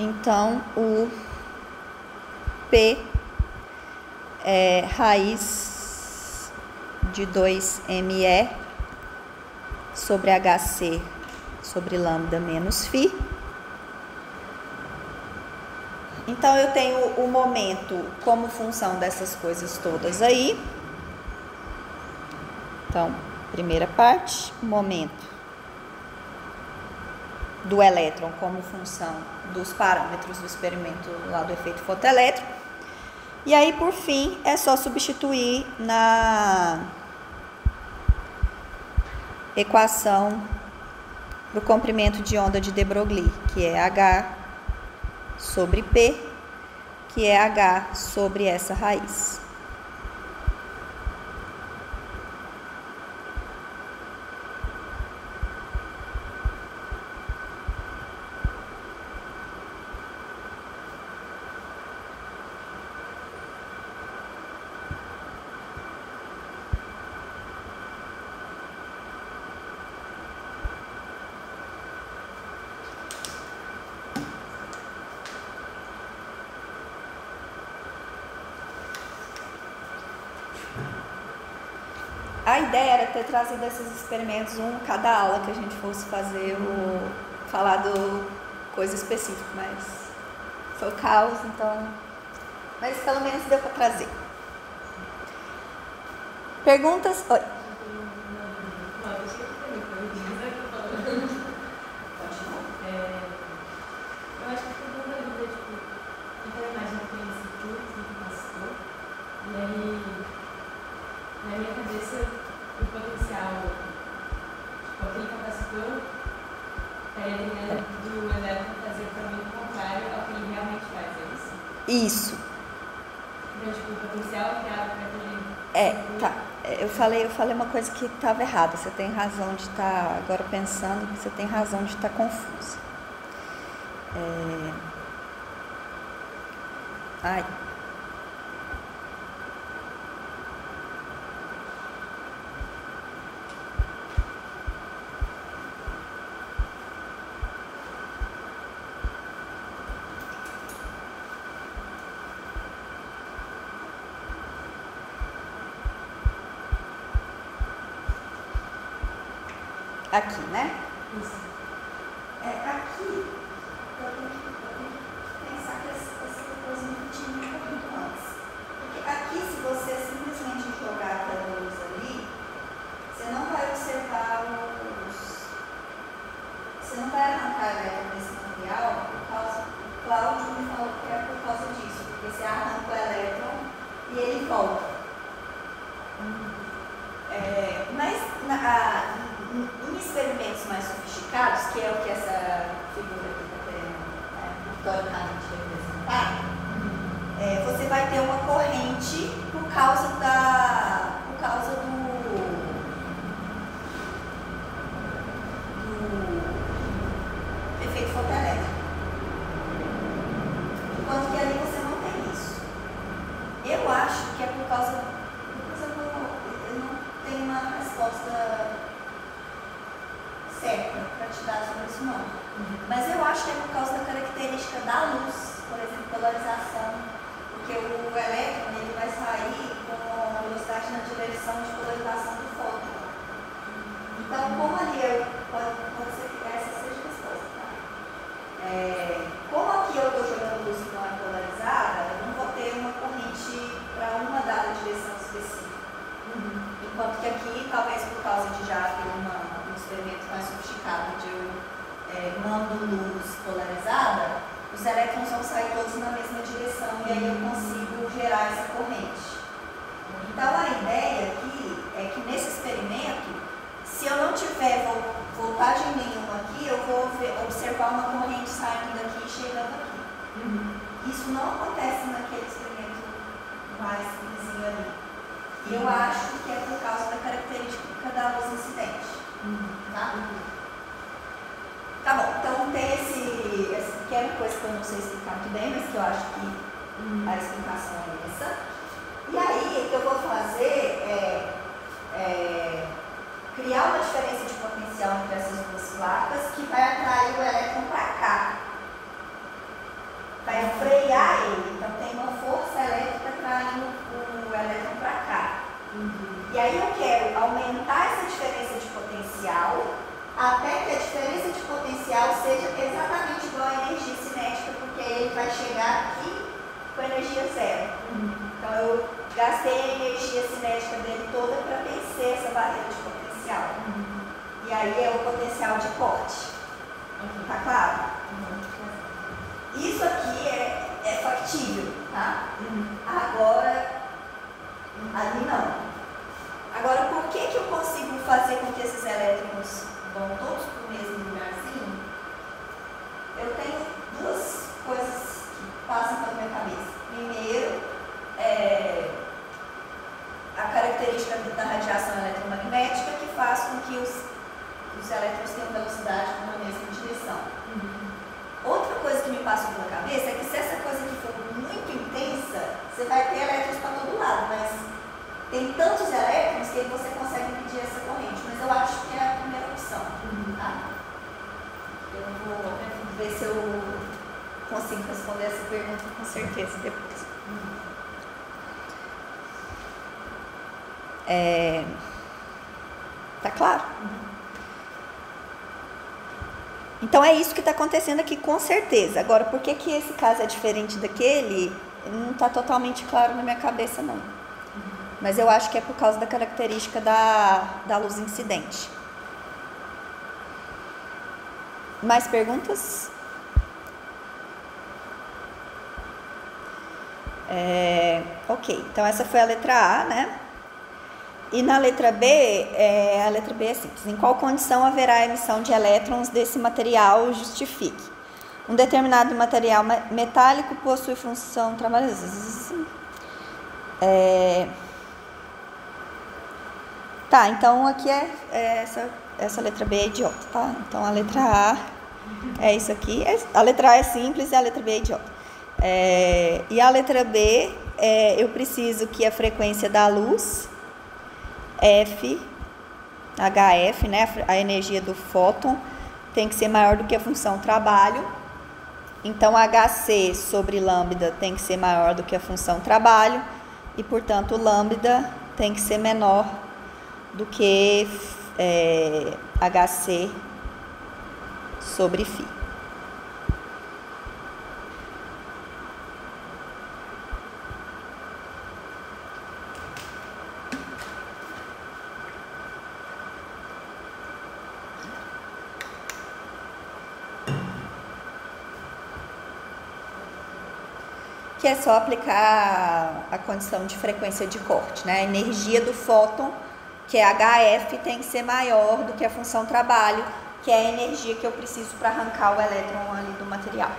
Então, o P é raiz de 2ME sobre HC sobre lambda menos φ. Então, eu tenho o momento como função dessas coisas todas aí. Então, primeira parte, o momento do elétron como função dos parâmetros do experimento lá do efeito fotoelétrico. E aí, por fim, é só substituir na equação do comprimento de onda de de Broglie, que é H sobre P, que é H sobre essa raiz. A ideia era ter trazido esses experimentos, um cada aula que a gente fosse fazer, falar do coisa específica, mas foi o caos, então... Mas pelo menos deu para trazer. Perguntas? Oi. Eu acho que foi uma dúvida, tipo, então imagina que tem esse curso de capacitor, e aí, na minha cabeça, o potencial, tipo, aquele capacitor, dependendo do elétron fazer o caminho contrário ao que ele realmente faz, é isso? Isso. Então, tipo, o potencial criado para aquele... Tá. Eu falei uma coisa que estava errada. Você tem razão de estar, agora pensando, você tem razão de estar confusa. Ai. Aqui, né? Isso. Aqui, eu tenho que pensar que essa coisa não tinha muito antes. Porque aqui, se você simplesmente jogar aquela luz ali, você não vai observar você não vai arrancar elétron desse material por causa... O Cláudio me falou que é por causa disso, porque você arranca o elétron e ele volta. Mas em experimentos mais sofisticados, que é o que essa figura aqui está querendo historicamente representar, você vai ter uma corrente por causa do efeito fotoelétrico. Enquanto que ali você não tem isso. Eu acho que é por causa... Depois eu não tenho uma resposta certa para te dar sobre isso não. Mas eu acho que é por causa da característica da luz, por exemplo, polarização, porque o elétron ele vai sair com a velocidade na direção de polarização do fóton. Então, como ali pode ser que essa seja a resposta, tá? Como aqui eu estou jogando luz que não é polarizada, eu não vou ter uma corrente para uma dada direção específica. Enquanto que aqui, talvez por causa de já ter um experimento mais sofisticado de eu mando luz polarizada, os elétrons vão sair todos na mesma direção e aí eu consigo gerar essa corrente. Então a ideia aqui é que nesse experimento, se eu não tiver voltagem nenhuma aqui, eu vou observar uma corrente saindo daqui e chegando aqui. Isso não acontece naquele experimento mais simplesinho ali. E eu acho que é por causa da característica da luz incidente. Tá? Tá bom, então tem essa pequena coisa que eu não sei explicar muito bem, mas que eu acho que a explicação é essa. E aí, o que eu vou fazer é criar uma diferença de potencial entre essas duas placas que vai atrair o elétron para cá. Vai frear ele. Então, tem uma força elétrica atraindo o elétron para cá. E aí eu quero aumentar essa diferença de potencial até que a diferença de potencial seja exatamente igual à energia cinética, porque ele vai chegar aqui com energia zero. Então eu gastei a energia cinética dele toda para vencer essa barreira de potencial. E aí é o potencial de corte. Tá claro? Isso aqui é factível, tá? Agora, ali não. Agora, por que eu consigo fazer com que esses elétrons vão todos para o mesmo lugarzinho? Eu tenho duas coisas que passam pela minha cabeça. Primeiro, a característica da radiação eletromagnética que faz com que os elétrons tenham velocidade na mesma direção. Outra coisa que me passa pela cabeça é que se essa coisa aqui for muito intensa, você vai ter elétrons para todo lado, mas tem tantos elétrons que você consegue medir essa corrente, mas eu acho que é a primeira opção, tá? Eu vou ver se eu consigo responder essa pergunta com certeza depois. Tá claro? Então é isso que está acontecendo aqui com certeza. Agora, por que esse caso é diferente daquele, não está totalmente claro na minha cabeça não. Mas eu acho que é por causa da característica da luz incidente. Mais perguntas? Ok, então essa foi a letra A, né? E na letra B, a letra B é simples. Em qual condição haverá a emissão de elétrons desse material justifique? Um determinado material metálico possui função trabalhosa. Tá, então aqui essa letra B é idiota, tá? Então a letra A é isso aqui. A letra A é simples e a letra B é idiota. E a letra B, eu preciso que a frequência da luz, HF, né, a energia do fóton, tem que ser maior do que a função trabalho. Então, HC sobre lambda tem que ser maior do que a função trabalho. E, portanto, lambda tem que ser menor do que HC sobre φ. Que é só aplicar a condição de frequência de corte, né? A energia do fóton, que é HF, tem que ser maior do que a função trabalho, que é a energia que eu preciso para arrancar o elétron ali do material.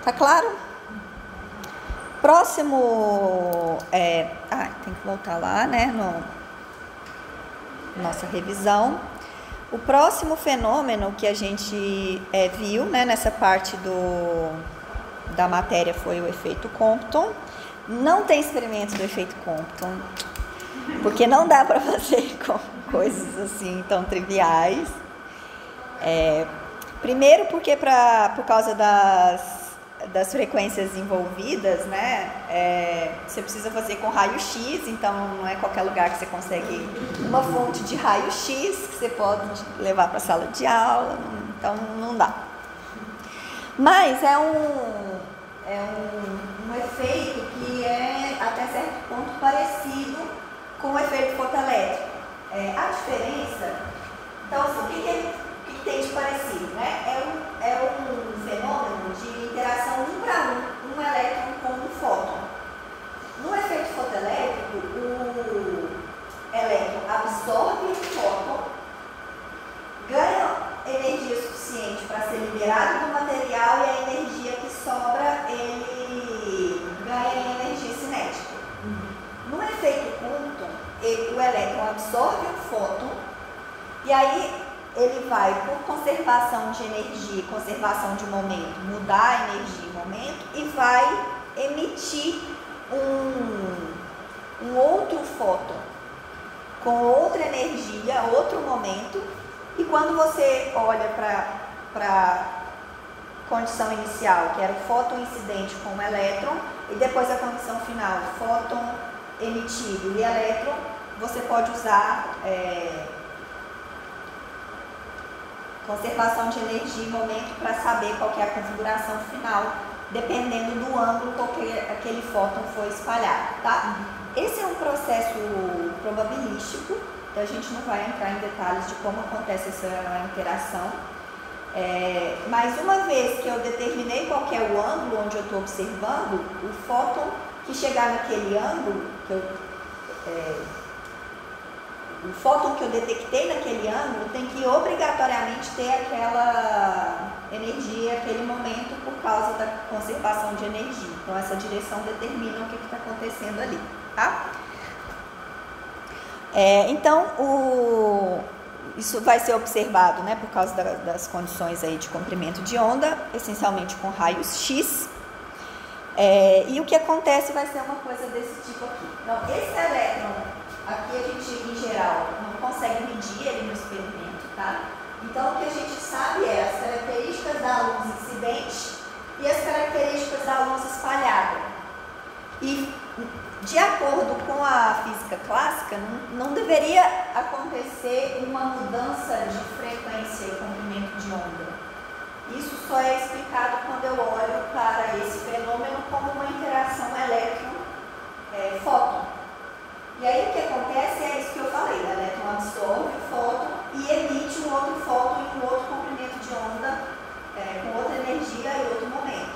Tá claro? Próximo, tem que voltar lá, né, nossa revisão. O próximo fenômeno que a gente viu, né, nessa parte da matéria foi o efeito Compton. Não tem experimento do efeito Compton, porque não dá para fazer com coisas assim tão triviais. Primeiro porque por causa das frequências envolvidas, né, você precisa fazer com raio-x, então não é qualquer lugar que você consegue uma fonte de raio-x que você pode levar para a sala de aula, então não dá. Mas é um efeito que é até certo ponto parecido com o efeito fotoelétrico. A diferença, então assim, o que tem de parecido, né? É um fenômeno de interação 1 para 1, um elétron com um fóton. No efeito fotoelétrico, o elétron absorve o fóton, ganha energia suficiente para ser liberado do material e a energia que sobra ele ganha em energia cinética. No efeito Compton, o elétron absorve o fóton e aí ele vai, por conservação de energia, conservação de momento, mudar a energia em momento e vai emitir um outro fóton com outra energia, outro momento. E quando você olha para a condição inicial, que era o fóton incidente com o elétron, e depois a condição final, fóton emitido e elétron, você pode usar conservação de energia e momento para saber qual que é a configuração final, dependendo do ângulo com que aquele fóton foi espalhado, tá? Esse é um processo probabilístico, então a gente não vai entrar em detalhes de como acontece essa interação, mas uma vez que eu determinei qual que é o ângulo onde eu estou observando, o fóton que chegar naquele ângulo, o fóton que eu detectei naquele ângulo tem que obrigatoriamente ter aquela energia, aquele momento, por causa da conservação de energia. Então, essa direção determina o que está acontecendo ali, tá? Então, isso vai ser observado, né, por causa das condições aí de comprimento de onda, essencialmente com raios X. E o que acontece vai ser uma coisa desse tipo aqui. Então, esse elétron, aqui a gente, em geral, não consegue medir ele no experimento, tá? Então, o que a gente sabe é as características da luz incidente e as características da luz espalhada. E, de acordo com a física clássica, não deveria acontecer uma mudança de frequência e comprimento de onda. Isso só é explicado quando eu olho para esse fenômeno como uma interação elétron-fóton. E aí o que acontece é isso que eu falei, o elétron absorve o fóton e emite um outro fóton em um outro comprimento de onda, com outra energia e outro momento.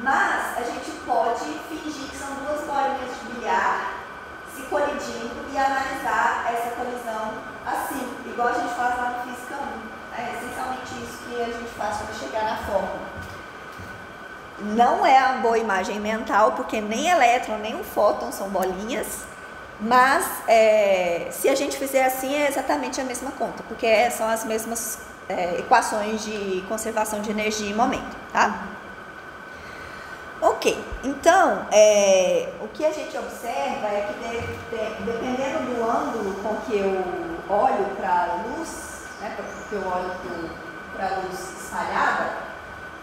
Mas a gente pode fingir que são duas bolinhas de bilhar se colidindo e analisar essa colisão assim, igual a gente faz lá no Física 1. É essencialmente isso que a gente faz para chegar na fórmula. Não é uma boa imagem mental, porque nem elétron nem um fóton são bolinhas, mas se a gente fizer assim é exatamente a mesma conta, porque são as mesmas equações de conservação de energia e momento, tá? Ok, então o que a gente observa é que dependendo do ângulo com que eu olho para a luz, porque eu olho para a luz espalhada,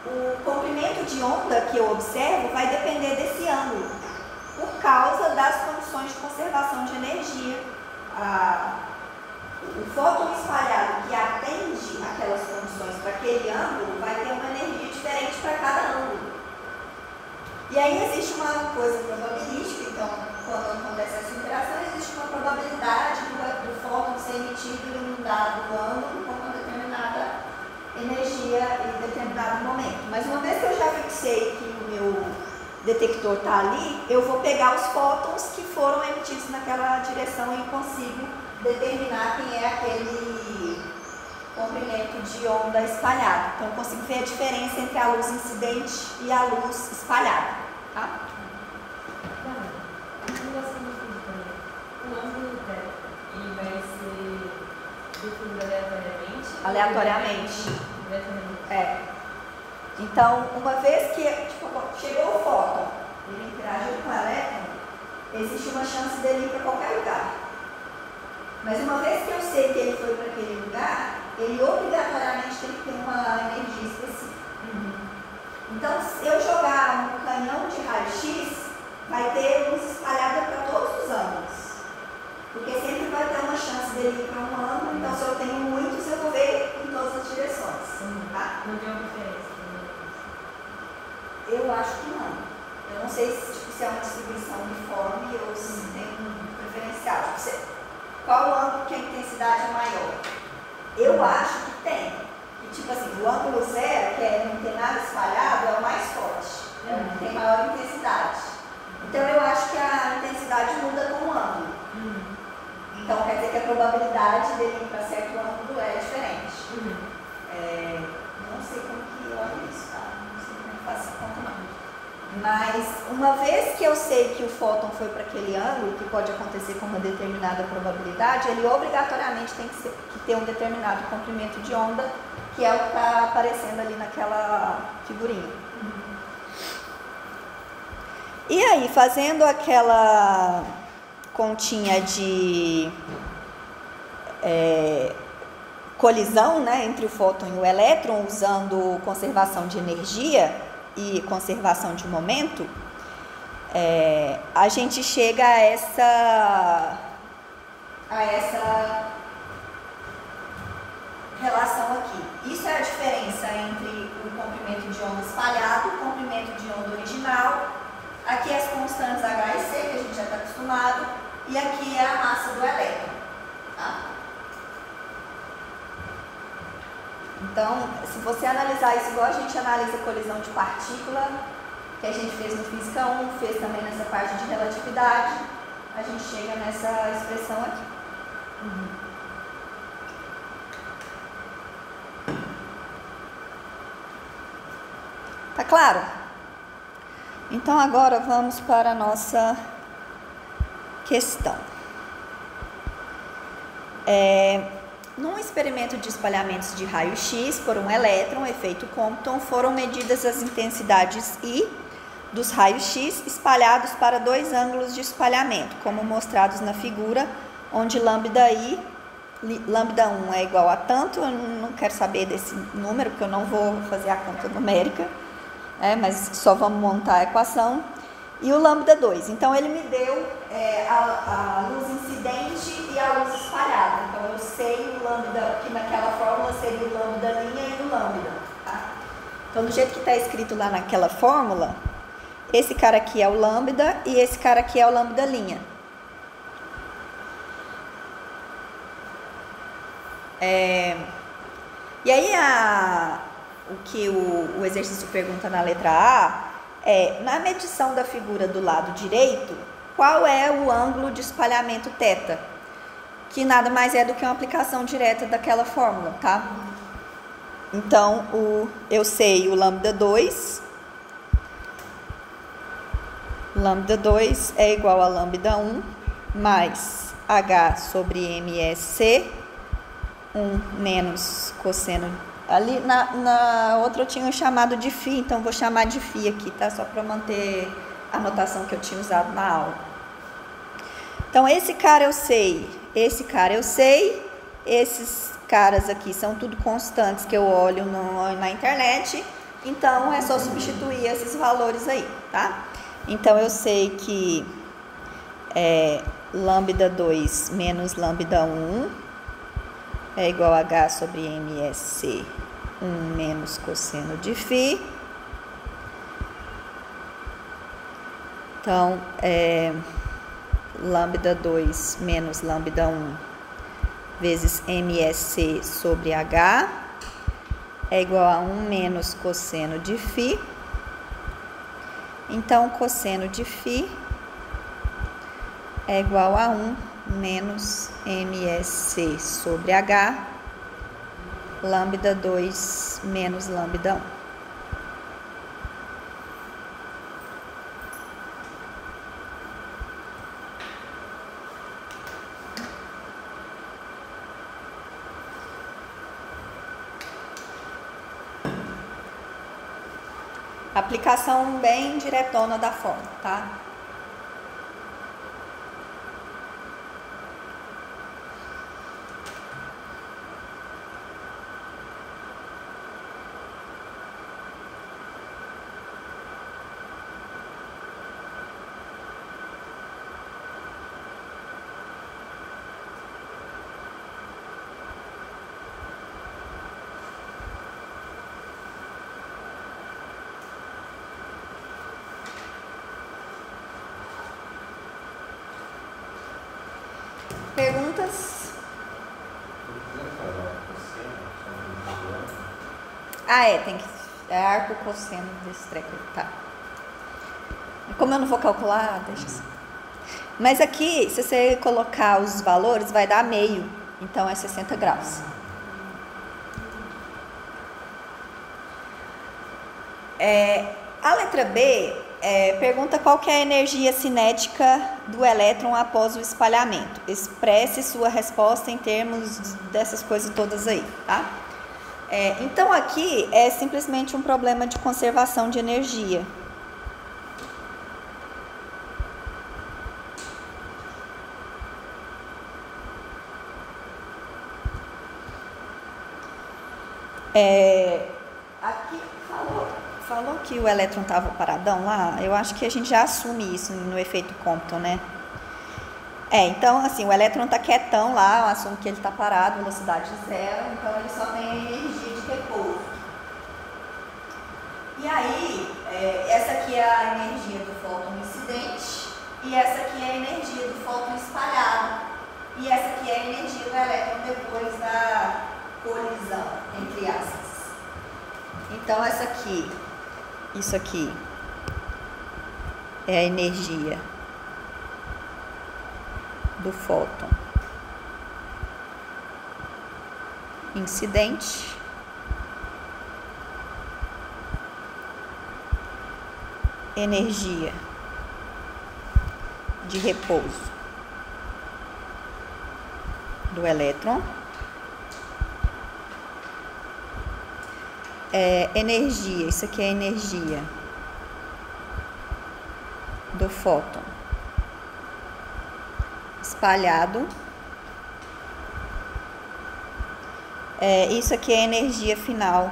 o comprimento de onda que eu observo vai depender desse ângulo, por causa das condições de conservação de energia. O fóton espalhado que atende aquelas condições para aquele ângulo vai ter uma energia diferente para cada ângulo. E aí existe uma coisa probabilística, então, quando acontece essa interação, existe uma probabilidade do fóton ser emitido em um dado ângulo com uma determinada energia em determinado momento. Mas uma vez que eu já fixei que o meu detector está ali, eu vou pegar os fótons que foram emitidos naquela direção e consigo determinar quem é aquele comprimento de onda espalhado. Então, eu consigo ver a diferença entre a luz incidente e a luz espalhada, tá? O ângulo ele vai ser definido aleatoriamente. Então, uma vez que chegou o fóton, ele interagiu com o elétron, existe uma chance dele ir para qualquer lugar. Mas uma vez que eu sei que ele foi para aquele lugar, ele obrigatoriamente tem que ter uma energia específica. Então, se eu jogar um canhão de raio-x, vai ter luz espalhada para todos os ângulos. Porque sempre vai ter uma chance dele ir para um ângulo, então se eu tenho muitos, eu vou ver em todas as direções. Tá? Não tem uma diferença? Eu acho que não. Eu não sei se é uma distribuição uniforme ou se tem um preferencial. Qual o ângulo que a intensidade é maior? Eu acho que tem. Tipo assim, o ângulo zero, que não tem nada espalhado, é o mais forte. É o que tem maior intensidade. Então eu acho que a intensidade muda com o ângulo. Então quer dizer que a probabilidade dele ir para certo ângulo é diferente. Não sei como que olha isso, tá? Não sei como é que faz essa conta não. Mas uma vez que eu sei que o fóton foi para aquele ângulo, que pode acontecer com uma determinada probabilidade, ele obrigatoriamente tem que ter um determinado comprimento de onda, que é o que está aparecendo ali naquela figurinha. E aí, fazendo aquela continha de colisão, né, entre o fóton e o elétron, usando conservação de energia e conservação de momento, a gente chega a essa relação aqui. Isso é a diferença entre o comprimento de onda espalhado e o comprimento de onda original. Aqui as constantes H e C, que a gente já está acostumado, e aqui é a massa do elétron. Tá? Então, se você analisar isso igual a gente analisa a colisão de partícula, que a gente fez no Física 1, fez também nessa parte de relatividade, a gente chega nessa expressão aqui. Tá claro? Então agora vamos para a nossa questão. Num experimento de espalhamentos de raio-x por um elétron, efeito Compton, foram medidas as intensidades I dos raios-x espalhados para dois ângulos de espalhamento, como mostrados na figura, onde lambda 1 é igual a tanto. Eu não quero saber desse número, porque eu não vou fazer a conta numérica, mas só vamos montar a equação. E o lambda 2. Então, ele me deu a luz incidente e a luz espalhada. Então, eu sei o lambda, que naquela fórmula seria o lambda linha e o lambda. Tá? Então, do jeito que está escrito lá naquela fórmula, esse cara aqui é o lambda e esse cara aqui é o lambda linha. E aí, o que o exercício pergunta na letra A na medição da figura do lado direito, qual é o ângulo de espalhamento θ? Que nada mais é do que uma aplicação direta daquela fórmula, tá? Então, eu sei o lambda 2. Lambda 2 é igual a lambda 1 mais H sobre MSC, 1 menos cosseno. Ali na outra eu tinha chamado de φ, então vou chamar de φ aqui, tá? Só para manter a notação que eu tinha usado na aula. Então, esse cara eu sei, esse cara eu sei, esses caras aqui são tudo constantes que eu olho na internet, então é só substituir esses valores aí, tá? Então, eu sei que lambda 2 menos lambda 1 é igual a H sobre MSC, 1 menos cosseno de φ. Então, lambda 2 menos lambda 1 vezes MSC sobre H é igual a 1 menos cosseno de φ. Então, cosseno de φ é igual a 1 menos MSC sobre H, lambda 2 menos lambda 1. Aplicação bem diretona da fórmula, tá? Perguntas? Tem que. É arco cosseno desse treco. Tá. Como eu não vou calcular, deixa assim. Mas aqui, se você colocar os valores, vai dar meio. Então é 60 graus. A letra B pergunta qual que é a energia cinética do elétron após o espalhamento. Expresse sua resposta em termos dessas coisas todas aí, tá? Então aqui é simplesmente um problema de conservação de energia. Aqui falou que o elétron estava paradão lá, eu acho que a gente já assume isso no efeito Compton, né? Então, assim, o elétron está quietão lá, eu assumo que ele está parado, velocidade zero, então ele só tem a energia de repouso. E aí, essa aqui é a energia do fóton incidente, e essa aqui é a energia do fóton espalhado, e essa aqui é a energia do elétron depois da colisão, entre aspas. Então, isso aqui é a energia do fóton incidente, energia de repouso do elétron, energia, isso aqui é a energia do fóton espalhado, isso aqui é a energia final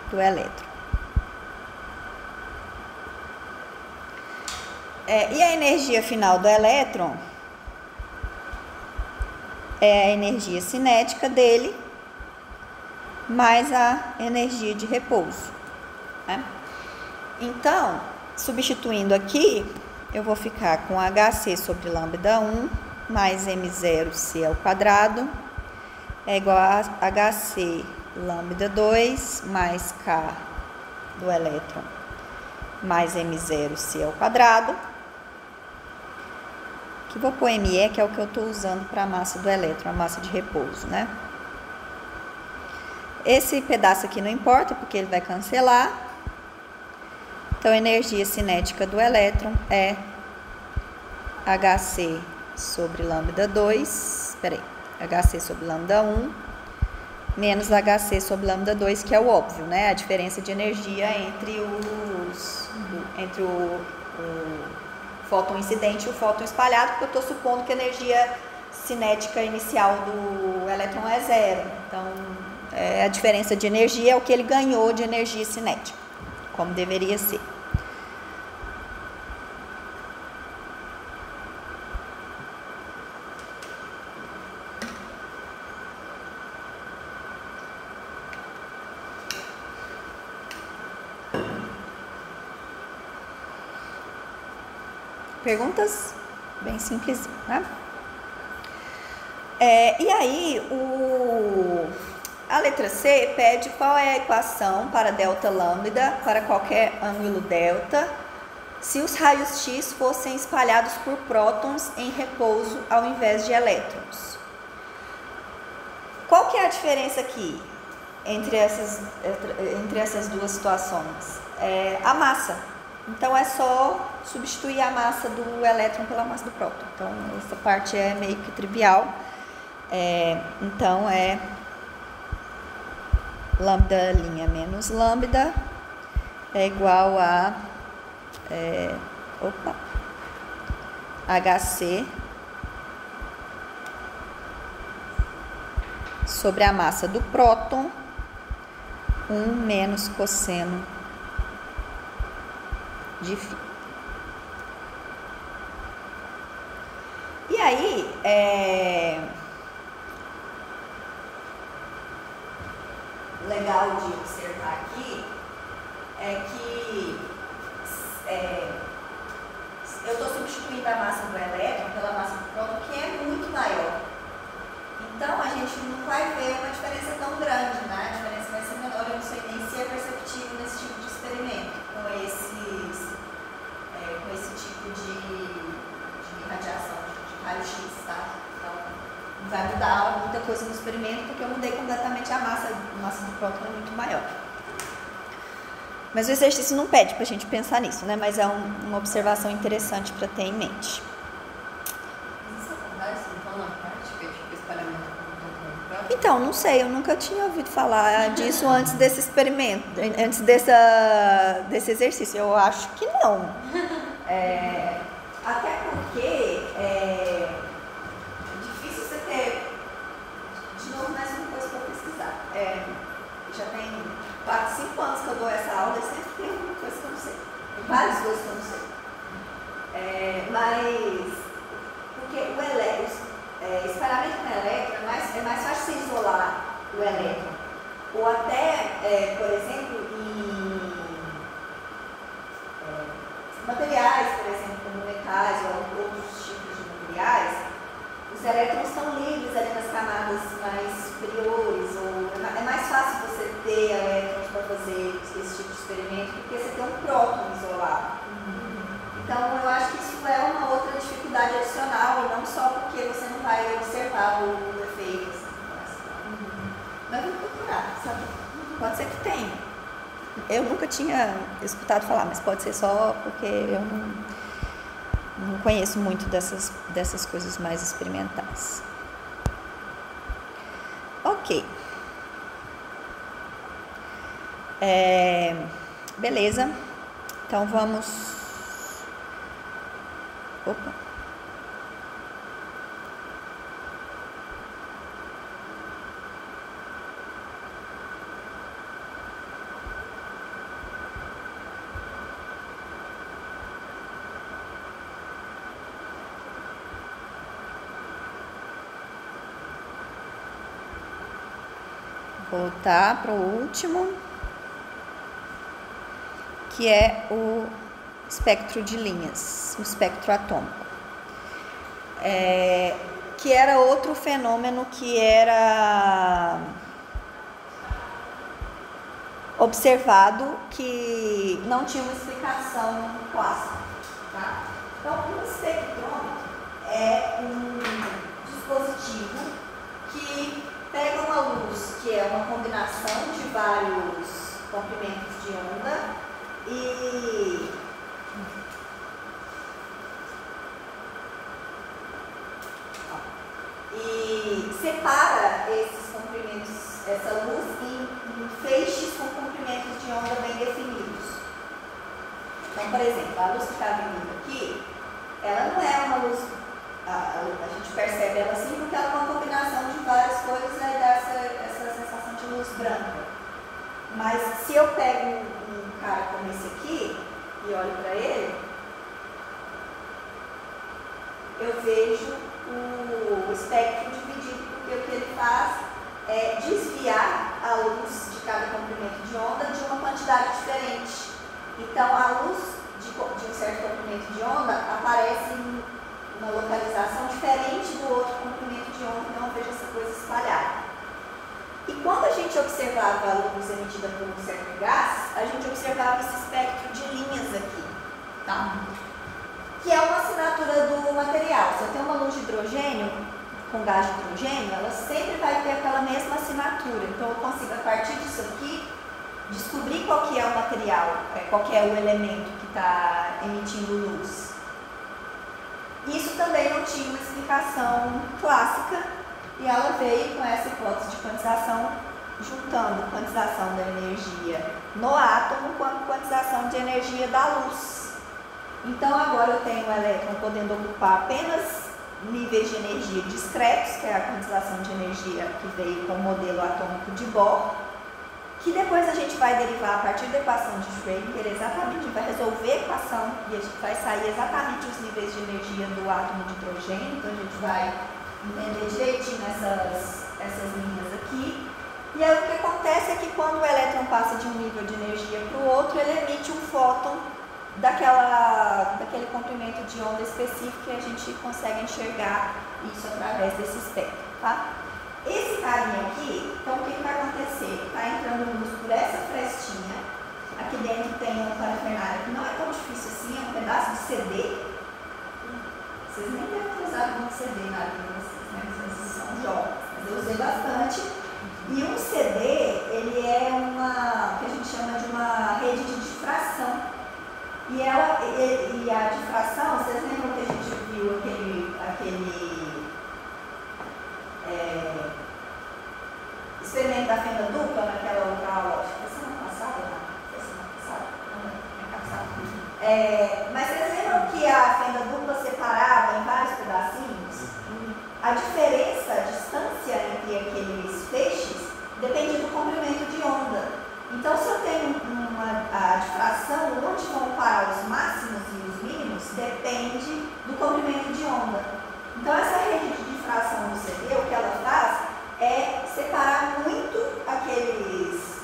do elétron. E a energia final do elétron é a energia cinética dele mais a energia de repouso, né? Então, substituindo aqui, eu vou ficar com HC sobre lambda 1 mais M0C ao quadrado é igual a HC lambda 2 mais K do elétron mais M0C ao quadrado, que vou pôr ME, que é o que eu estou usando para a massa do elétron, a massa de repouso, né? Esse pedaço aqui não importa, porque ele vai cancelar. Então, a energia cinética do elétron é HC sobre lambda 2, HC sobre lambda 1, menos HC sobre lambda 2, que é o óbvio, né? A diferença de energia entre o fóton incidente e o fóton espalhado, porque eu estou supondo que a energia cinética inicial do elétron é zero. Então, a diferença de energia é o que ele ganhou de energia cinética, como deveria ser. Perguntas bem simples, né? E aí, a letra C pede qual é a equação para delta lambda para qualquer ângulo delta se os raios X fossem espalhados por prótons em repouso ao invés de elétrons. Qual que é a diferença aqui entre essas duas situações? A massa. Então, é só substituir a massa do elétron pela massa do próton. Então, essa parte é meio que trivial. Então, é lambda' menos lambda é igual a HC sobre a massa do próton 1 menos cosseno de φ. E aí, legal de observar aqui é que eu estou substituindo a massa do elétron pela massa do próton, que é muito maior. Então, a gente não vai ver uma diferença tão grande, né? A diferença vai ser menor. Eu não sei nem se é perceptível nesse tipo de experimento, com esse tipo de radiação, de raio-x, tá? Então, não vai mudar muita coisa no experimento, porque eu mudei completamente a massa do próton é muito maior. Mas o exercício não pede para a gente pensar nisso, né? Mas é uma observação interessante para ter em mente. Isso acontece então na prática, tipo espalhamento com próton? Então, não sei, eu nunca tinha ouvido falar disso antes desse experimento, antes desse exercício. Eu acho que não. Até porque é difícil você ter, de novo, mais uma coisa para Mas, porque espalhamento com elétron é mais fácil você isolar o elétron. Ou até, por exemplo, em materiais, por exemplo, como metais ou outros tipos de materiais, os elétrons estão livres ali nas camadas mais superiores, ou é mais fácil você ter elétrons para fazer esse tipo de experimento, porque você tem um próton isolado. Então, eu acho que isso é uma outra dificuldade adicional, e não só porque você não vai observar o efeito. Mas vamos procurar, sabe? Pode ser que tenha. Eu nunca tinha escutado falar, mas pode ser só porque eu não conheço muito dessas coisas mais experimentais. Ok. Beleza. Então vamos... Opa. Voltar para o último, que é o espectro de linhas, o espectro atômico, que era outro fenômeno que era observado, que não tinha uma explicação clássica. Tá? Então, um espectrômetro é um dispositivo que pega uma luz que é uma combinação de vários comprimentos de onda e separa esses comprimentos, essa luz, em feixes com comprimentos de onda bem definidos. Então, por exemplo, a luz que está vindo aqui, ela não é uma luz, a gente percebe ela assim porque ela é uma combinação de várias coisas e dá essa sensação de luz branca. Mas se eu pego um cara como esse aqui e olho para ele, eu vejo o espectro dividido, porque o que ele faz é desviar a luz de cada comprimento de onda de uma quantidade diferente. Então, a luz de um certo comprimento de onda aparece em uma localização diferente do outro comprimento de onda, então eu vejo essa coisa espalhada. E quando a gente observava a luz emitida por um certo gás, a gente observava esse espectro de linhas aqui, tá? Que é uma assinatura do material. Se eu tenho uma luz de hidrogênio com gás de hidrogênio, ela sempre vai ter aquela mesma assinatura. Então eu consigo, a partir disso aqui, descobrir qual que é o material, qual que é o elemento que está emitindo luz. Isso também não tinha uma explicação clássica, e ela veio com essa hipótese de quantização, juntando quantização da energia no átomo com a quantização de energia da luz. Então agora eu tenho o elétron podendo ocupar apenas níveis de energia discretos, que é a quantização de energia que veio com o modelo atômico de Bohr, que depois a gente vai derivar a partir da equação de Schrödinger, exatamente, vai resolver a equação e a gente vai sair exatamente os níveis de energia do átomo de hidrogênio. Então a gente vai entender direitinho essas linhas aqui. E aí o que acontece é que quando o elétron passa de um nível de energia para o outro, ele emite um fóton daquele comprimento de onda específico, e a gente consegue enxergar isso através desse espectro, tá? Esse carinha aqui, então o que vai acontecer? Está entrando luz por essa frestinha, aqui dentro tem um parafernália que não é tão difícil assim, é um pedaço de CD. Vocês nem devem ter usado muito CD na vida de vocês, né? Vocês são jovens, mas eu usei bastante. E um CD, ele é o que a gente chama de uma rede de difração. E a difração, vocês lembram que a gente viu aquele experimento da fenda dupla naquela outra aula? Acho que foi semana passada, não? Foi semana passada? Não, é passada. Mas vocês lembram que a fenda dupla separava em vários pedacinhos? A diferença, a distância entre aqueles feixes depende do comprimento de onda. Então, se eu tenho a difração, onde vão parar os máximos e os mínimos, depende do onda. Então essa rede de difração do CV, o que ela faz é separar muito aqueles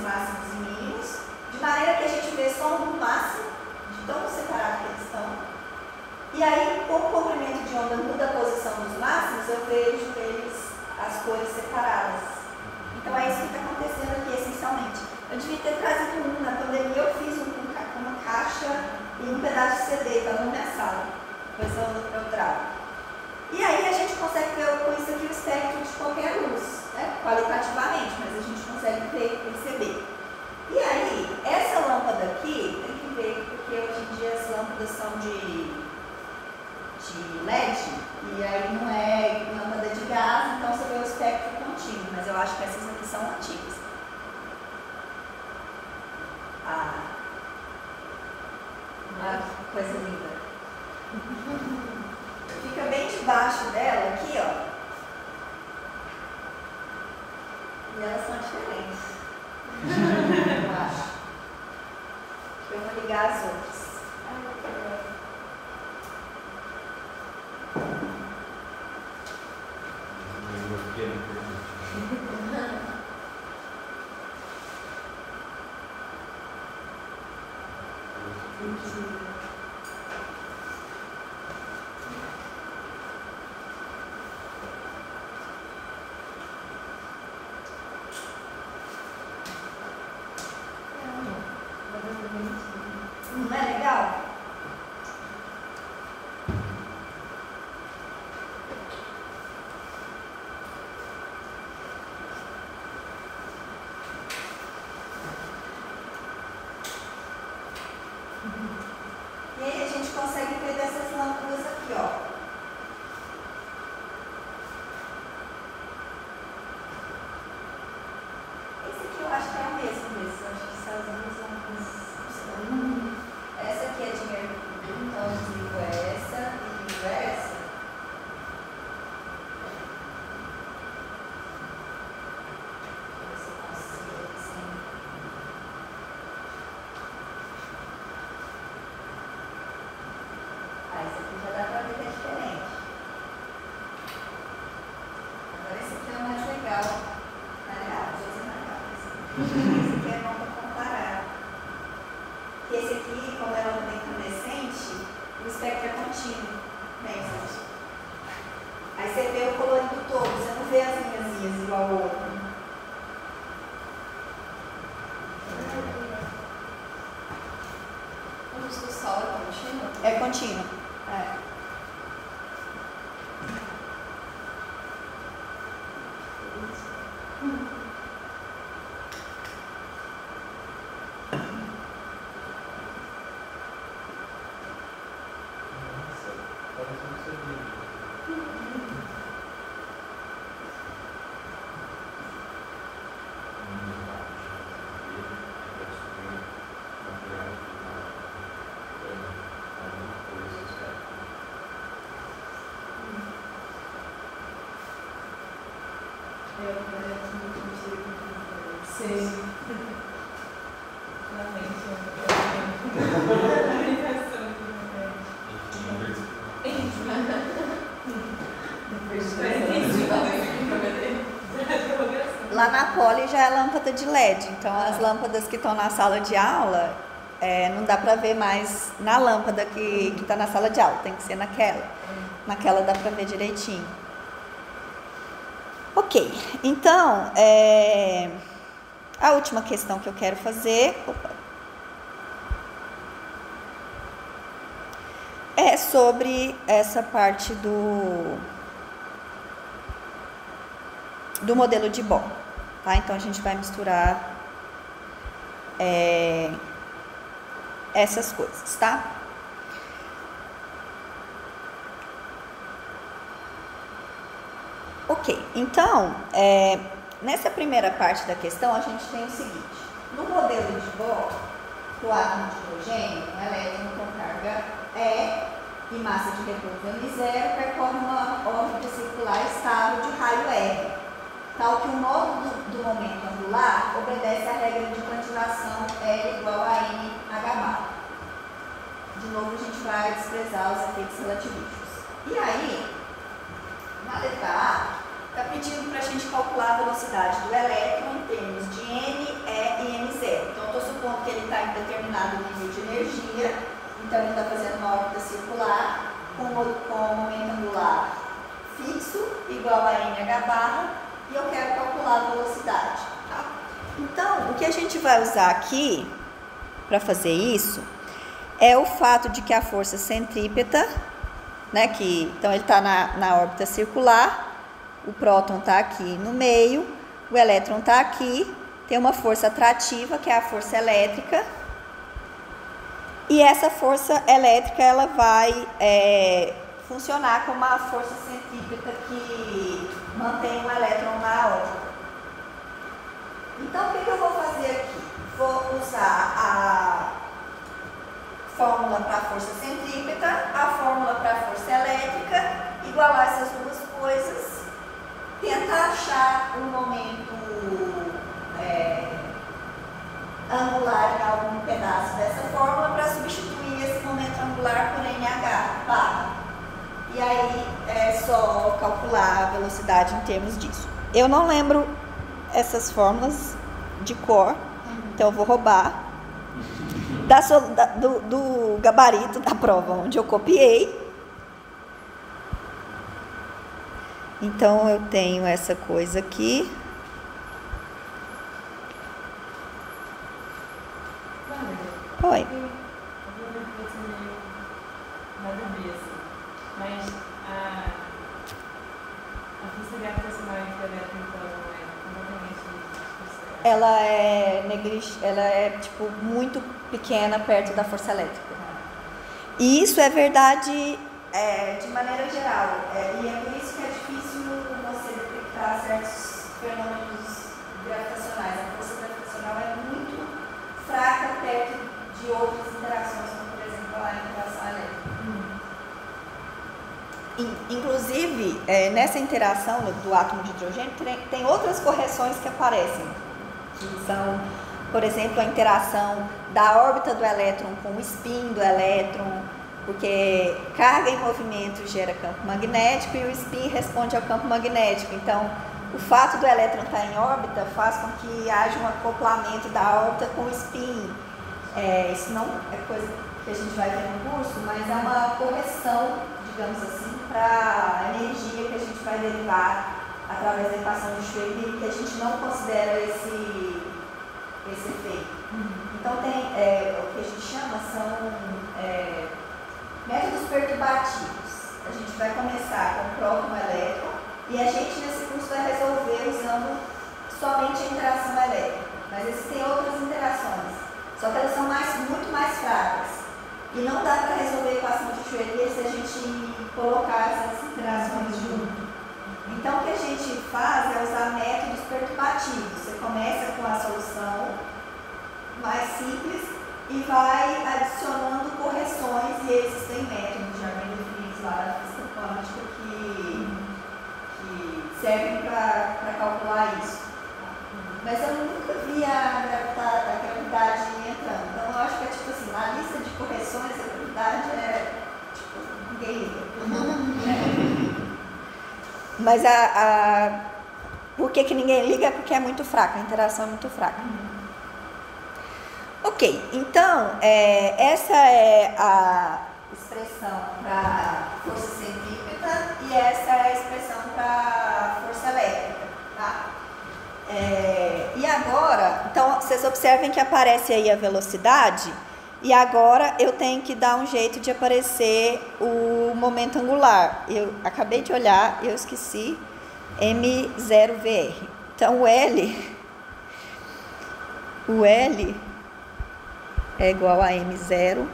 máximos e mínimos, de maneira que a gente vê só um máximo, de tão separado que eles estão. E aí, como o comprimento de onda muda a posição dos máximos, eu vejo as cores separadas. Então é isso que está acontecendo aqui essencialmente. Eu devia ter trazido um, na pandemia eu fiz com uma caixa e um pedaço de CD, está na minha sala. Depois eu trago. E aí a gente consegue ver com isso aqui o espectro de qualquer luz, né? Qualitativamente, mas a gente consegue perceber. E aí, essa lâmpada aqui, tem que ver, porque hoje em dia as lâmpadas são de LED, e aí não é lâmpada de gás, então você vê o espectro contínuo, mas eu acho que essas aqui são antigas. Que coisa linda. Fica bem debaixo dela aqui, ó. E elas são diferentes. Eu acho. Eu vou ligar as outras. Não é legal? E aí a gente consegue ver dessas lâmpadas aqui, ó. Esse aqui eu acho que é o mesmo desses. Eu acho que são as duas lâmpadas. Essa aqui é de mercúrio, então eu desligo essa e ligo essa. Deixa eu ver se eu consigo assim. Esse aqui já dá pra ver que é diferente. Agora esse aqui é o mais legal. Não é legal? Vou dizer mais legal. Esse aqui é bom pra comparar. Porque esse aqui, como é lâmpada incandescente, o espectro é contínuo. Pensa. Aí você vê o colorido todo, você não vê as linhazinhas igual ao outro. A luz do sol é contínua? É contínuo. É. Sim. Lá na Poli já é lâmpada de LED, então as lâmpadas que estão na sala de aula, não dá para ver mais na lâmpada que está na sala de aula, tem que ser naquela. Naquela dá para ver direitinho. Ok, então, a última questão que eu quero fazer é sobre essa parte do modelo de Bohr, tá? Então a gente vai misturar essas coisas, tá? Ok, então, nessa primeira parte da questão, a gente tem o seguinte: no modelo de Bohr, o átomo de hidrogênio, um elétron com carga E e massa de repouso M0, percorre uma órbita circular estável de raio R, tal que o modo do momento angular obedece à regra de quantização L igual a NH bar. De novo, a gente vai desprezar os efeitos relativísticos. E aí, na letra A, está pedindo para a gente calcular a velocidade do elétron em termos de N, E e M0. Então, eu estou supondo que ele está em determinado nível de energia, então ele está fazendo uma órbita circular com momento angular fixo, igual a NH barra, e eu quero calcular a velocidade. Tá? Então, o que a gente vai usar aqui para fazer isso é o fato de que a força centrípeta, né, então ele está na órbita circular, o próton está aqui no meio, o elétron está aqui, tem uma força atrativa, que é a força elétrica, e essa força elétrica ela vai funcionar como uma força centrípeta que mantém o elétron na órbita. Então, o que eu vou fazer aqui? Vou usar a fórmula para a força centrípeta, a fórmula para a força elétrica, igualar essas duas coisas, tentar achar um momento angular em algum pedaço dessa fórmula para substituir esse momento angular por NH barra. E aí é só calcular a velocidade em termos disso. Eu não lembro essas fórmulas de cor, então eu vou roubar do gabarito da prova onde eu copiei. Então eu tenho essa coisa aqui. Oi. Eu vou ver que você meio nada a ver, assim. Mas a força gravitacional entre o elétron e o próton é completamente Ela é tipo muito pequena perto da força elétrica. E isso é verdade de maneira geral. E é por isso que é difícil você detectar certos fenômenos gravitacionais. A força gravitacional é muito fraca perto de outras interações, como por exemplo a interação elétrica. Inclusive, nessa interação do átomo de hidrogênio, tem outras correções que aparecem, que são, por exemplo, a interação da órbita do elétron com o spin do elétron, porque carga em movimento gera campo magnético e o spin responde ao campo magnético. Então, o fato do elétron estar em órbita faz com que haja um acoplamento da órbita com o spin. Isso não é coisa que a gente vai ver no curso, mas é uma correção, digamos assim, para a energia que a gente vai derivar através da equação de Schrödinger, que a gente não considera esse efeito. Então, tem o que a gente chama são métodos perturbativos. A gente vai começar com o próton elétron e a gente nesse curso vai resolver usando somente a interação elétrica. Mas existem outras interações, só que elas são muito mais fracas. E não dá para resolver a equação de Schrödinger se a gente colocar essas interações junto. Então, o que a gente faz é usar métodos perturbativos. Você começa com a solução mais simples e vai adicionando correções, e existem métodos já bem definidos lá da física quântica que servem para calcular isso. Mas eu nunca vi a gravidade entrando. Então eu acho que é tipo assim, na lista de correções a gravidade tipo, ninguém liga. Mas por que ninguém liga? Porque é muito fraca, a interação é muito fraca. Ok, então essa é a expressão para força centrípeta e essa é a expressão para força elétrica, tá? E agora, então vocês observem que aparece aí a velocidade e agora eu tenho que dar um jeito de aparecer o momento angular. Eu acabei de olhar, eu esqueci M0VR. Então o L é igual a M0VR.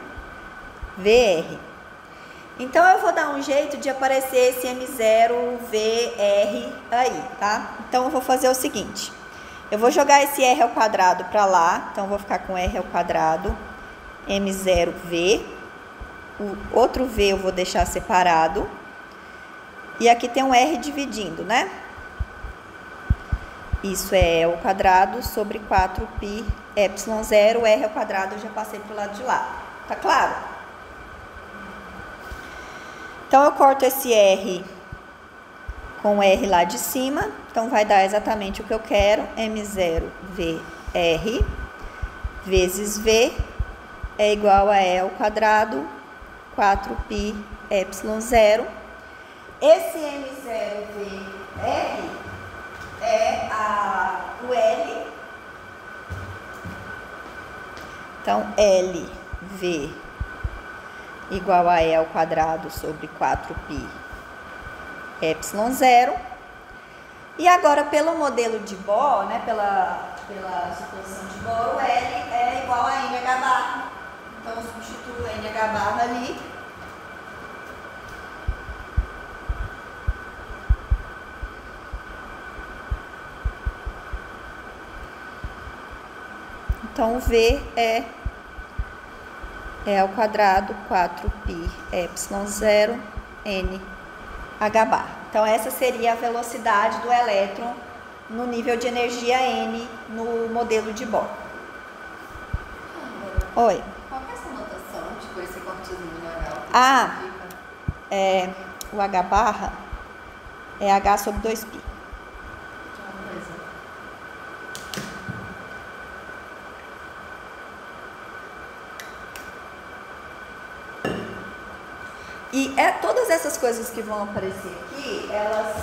Então eu vou dar um jeito de aparecer esse M0VR aí, tá? Então eu vou fazer o seguinte, eu vou jogar esse R ao quadrado para lá, então eu vou ficar com R ao quadrado, M0V, o outro V eu vou deixar separado, e aqui tem um R dividindo, né? Isso é E ao quadrado sobre 4π ε0, R ao quadrado eu já passei para o lado de lá, tá claro? Então, eu corto esse R com o R lá de cima. Então, vai dar exatamente o que eu quero. M0VR vezes V é igual a E ao quadrado 4π ε0. Esse M0VR é o L. Então, LV igual a E ao quadrado sobre 4π ε0. E agora, pelo modelo de Bohr, né, pela suposição de Bohr, o L é igual a NH barra. Então, eu substituo NH barra ali. Então, V é ao quadrado 4π ε0 NH barra. Então, essa seria a velocidade do elétron no nível de energia N no modelo de Bohr. Oi. Qual que é essa notação? Tipo, esse cortezinho no H? Ah, o H barra é H sobre 2π. E todas essas coisas que vão aparecer aqui, elas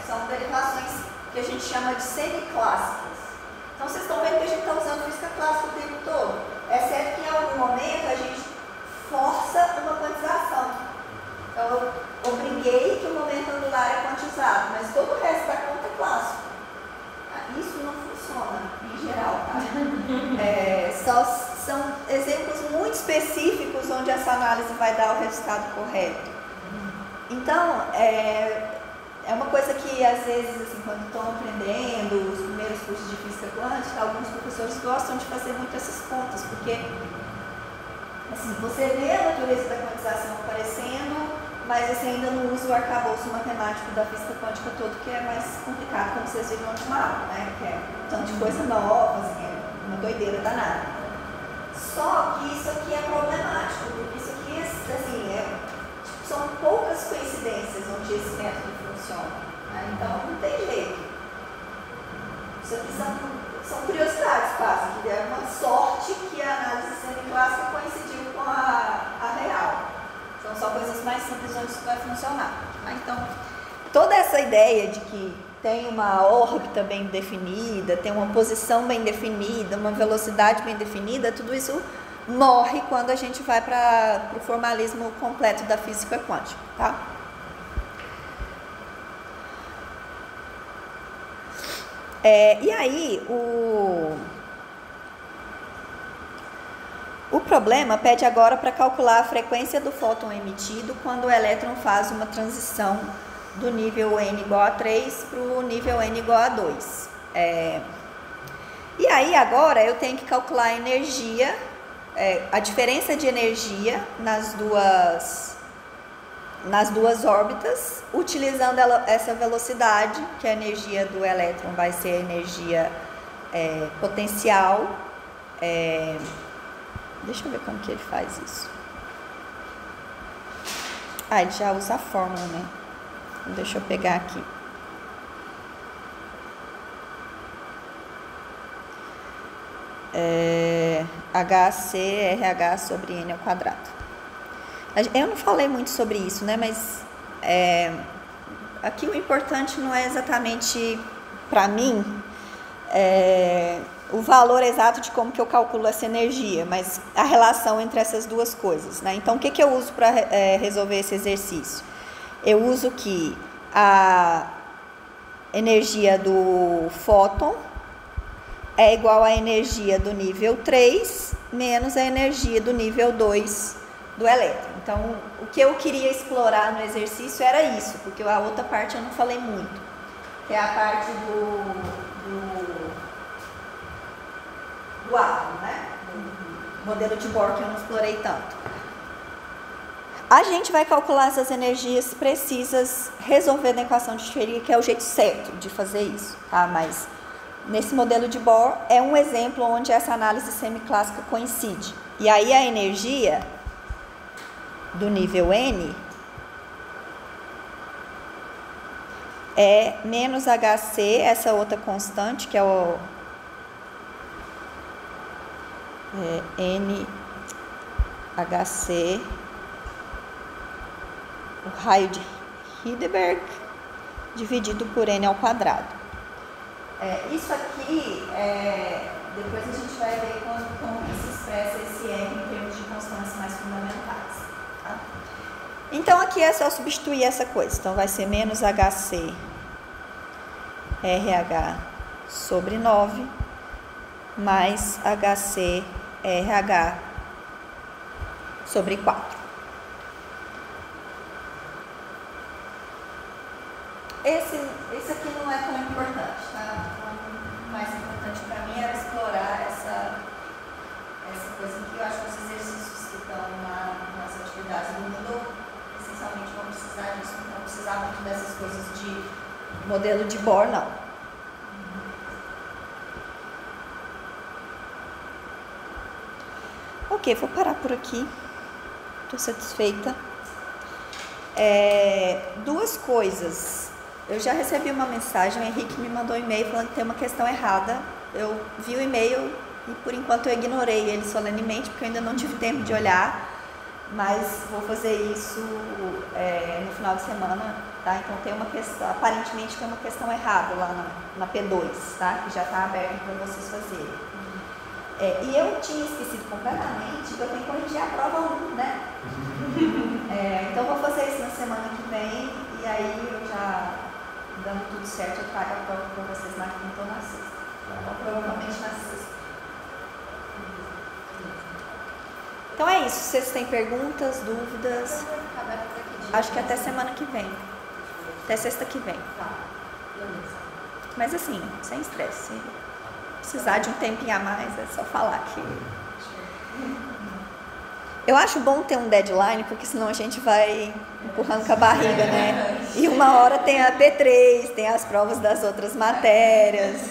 são derivações que a gente chama de semiclássicas. Então, vocês estão vendo que a gente está usando física clássica o tempo todo, exceto que em algum momento a gente força uma quantização. Então, eu obriguei que o momento angular é quantizado, mas todo o resto da conta é clássico. Isso não funciona, em geral, tá? São exemplos muito específicos onde essa análise vai dar o resultado correto. Então, é uma coisa que, às vezes, assim, quando estão aprendendo os primeiros cursos de física quântica, alguns professores gostam de fazer muito essas contas, porque, assim, você vê a natureza da quantização aparecendo, mas você ainda não usa o arcabouço matemático da física quântica todo, que é mais complicado, como vocês viram no último aula, né? Que é um tanto de coisa nova, assim, é uma doideira danada. Só que isso aqui é problemático, porque isso aqui, assim, são poucas coincidências onde esse método funciona, né? Então, não tem jeito. Isso aqui são curiosidades quase, que é uma sorte que a análise semiclássica coincidiu com a real. São só coisas mais simples onde isso vai funcionar. Então, toda essa ideia de que tem uma órbita bem definida, tem uma posição bem definida, uma velocidade bem definida, tudo isso morre quando a gente vai para o formalismo completo da física quântica, tá? E aí, o problema pede agora para calcular a frequência do fóton emitido quando o elétron faz uma transição do nível N igual a 3 para o nível N igual a 2. E aí agora eu tenho que calcular a energia, a diferença de energia nas duas órbitas, utilizando essa velocidade, que a energia do elétron vai ser a energia potencial. Deixa eu ver como que ele faz isso. Ele já usa a fórmula, né? Deixa eu pegar aqui. HCRH sobre N ao quadrado. Eu não falei muito sobre isso, né? Mas aqui o importante não é exatamente, para mim, o valor exato de como que eu calculo essa energia, mas a relação entre essas duas coisas, né? Então, o que eu uso para resolver esse exercício? Eu uso que a energia do fóton é igual à energia do nível 3 menos a energia do nível 2 do elétron. Então, o que eu queria explorar no exercício era isso, porque a outra parte eu não falei muito, que é a parte do átomo, né? Do modelo de Bohr, que eu não explorei tanto. A gente vai calcular essas energias precisas resolvendo a equação de Schrödinger, que é o jeito certo de fazer isso, tá? Mas nesse modelo de Bohr é um exemplo onde essa análise semiclássica coincide. E aí a energia do nível N é menos HC, essa outra constante, que é o NHC, o raio de Hildebert, dividido por N ao quadrado. Isso aqui, depois a gente vai ver como que se expressa esse R em termos de constâncias mais fundamentais. Tá? Então, aqui é só substituir essa coisa. Então, vai ser menos HC RH sobre 9, mais HC RH sobre 4. Esse aqui não é tão importante, tá? O mais importante para mim era explorar essa coisa aqui. Eu acho que os exercícios que estão nas atividades do Moodle, essencialmente vão precisar disso, não vão precisar muito dessas coisas de modelo de Bohr, não. Ok, vou parar por aqui. Estou satisfeita. Duas coisas. Eu já recebi uma mensagem, o Henrique me mandou um e-mail falando que tem uma questão errada. Eu vi o e-mail e por enquanto eu ignorei ele solenemente, porque eu ainda não tive tempo de olhar, mas vou fazer isso no final de semana, tá? Então tem uma questão, aparentemente tem uma questão errada lá na P2, tá? Que já está aberta para vocês fazerem. E eu tinha esquecido completamente que eu tenho que corrigir a prova 1, né? Então eu vou fazer isso na semana que vem e aí eu já, dando tudo certo, eu trago a prova para vocês na quinta ou na sexta. Então, provavelmente na sexta. Então é isso. Vocês têm perguntas, dúvidas? Acho que até semana que vem. Até sexta que vem. Mas assim, sem estresse. Se precisar de um tempinho a mais, é só falar que... Eu acho bom ter um deadline, porque senão a gente vai empurrando com a barriga, né? E uma hora tem a P3, tem as provas das outras matérias.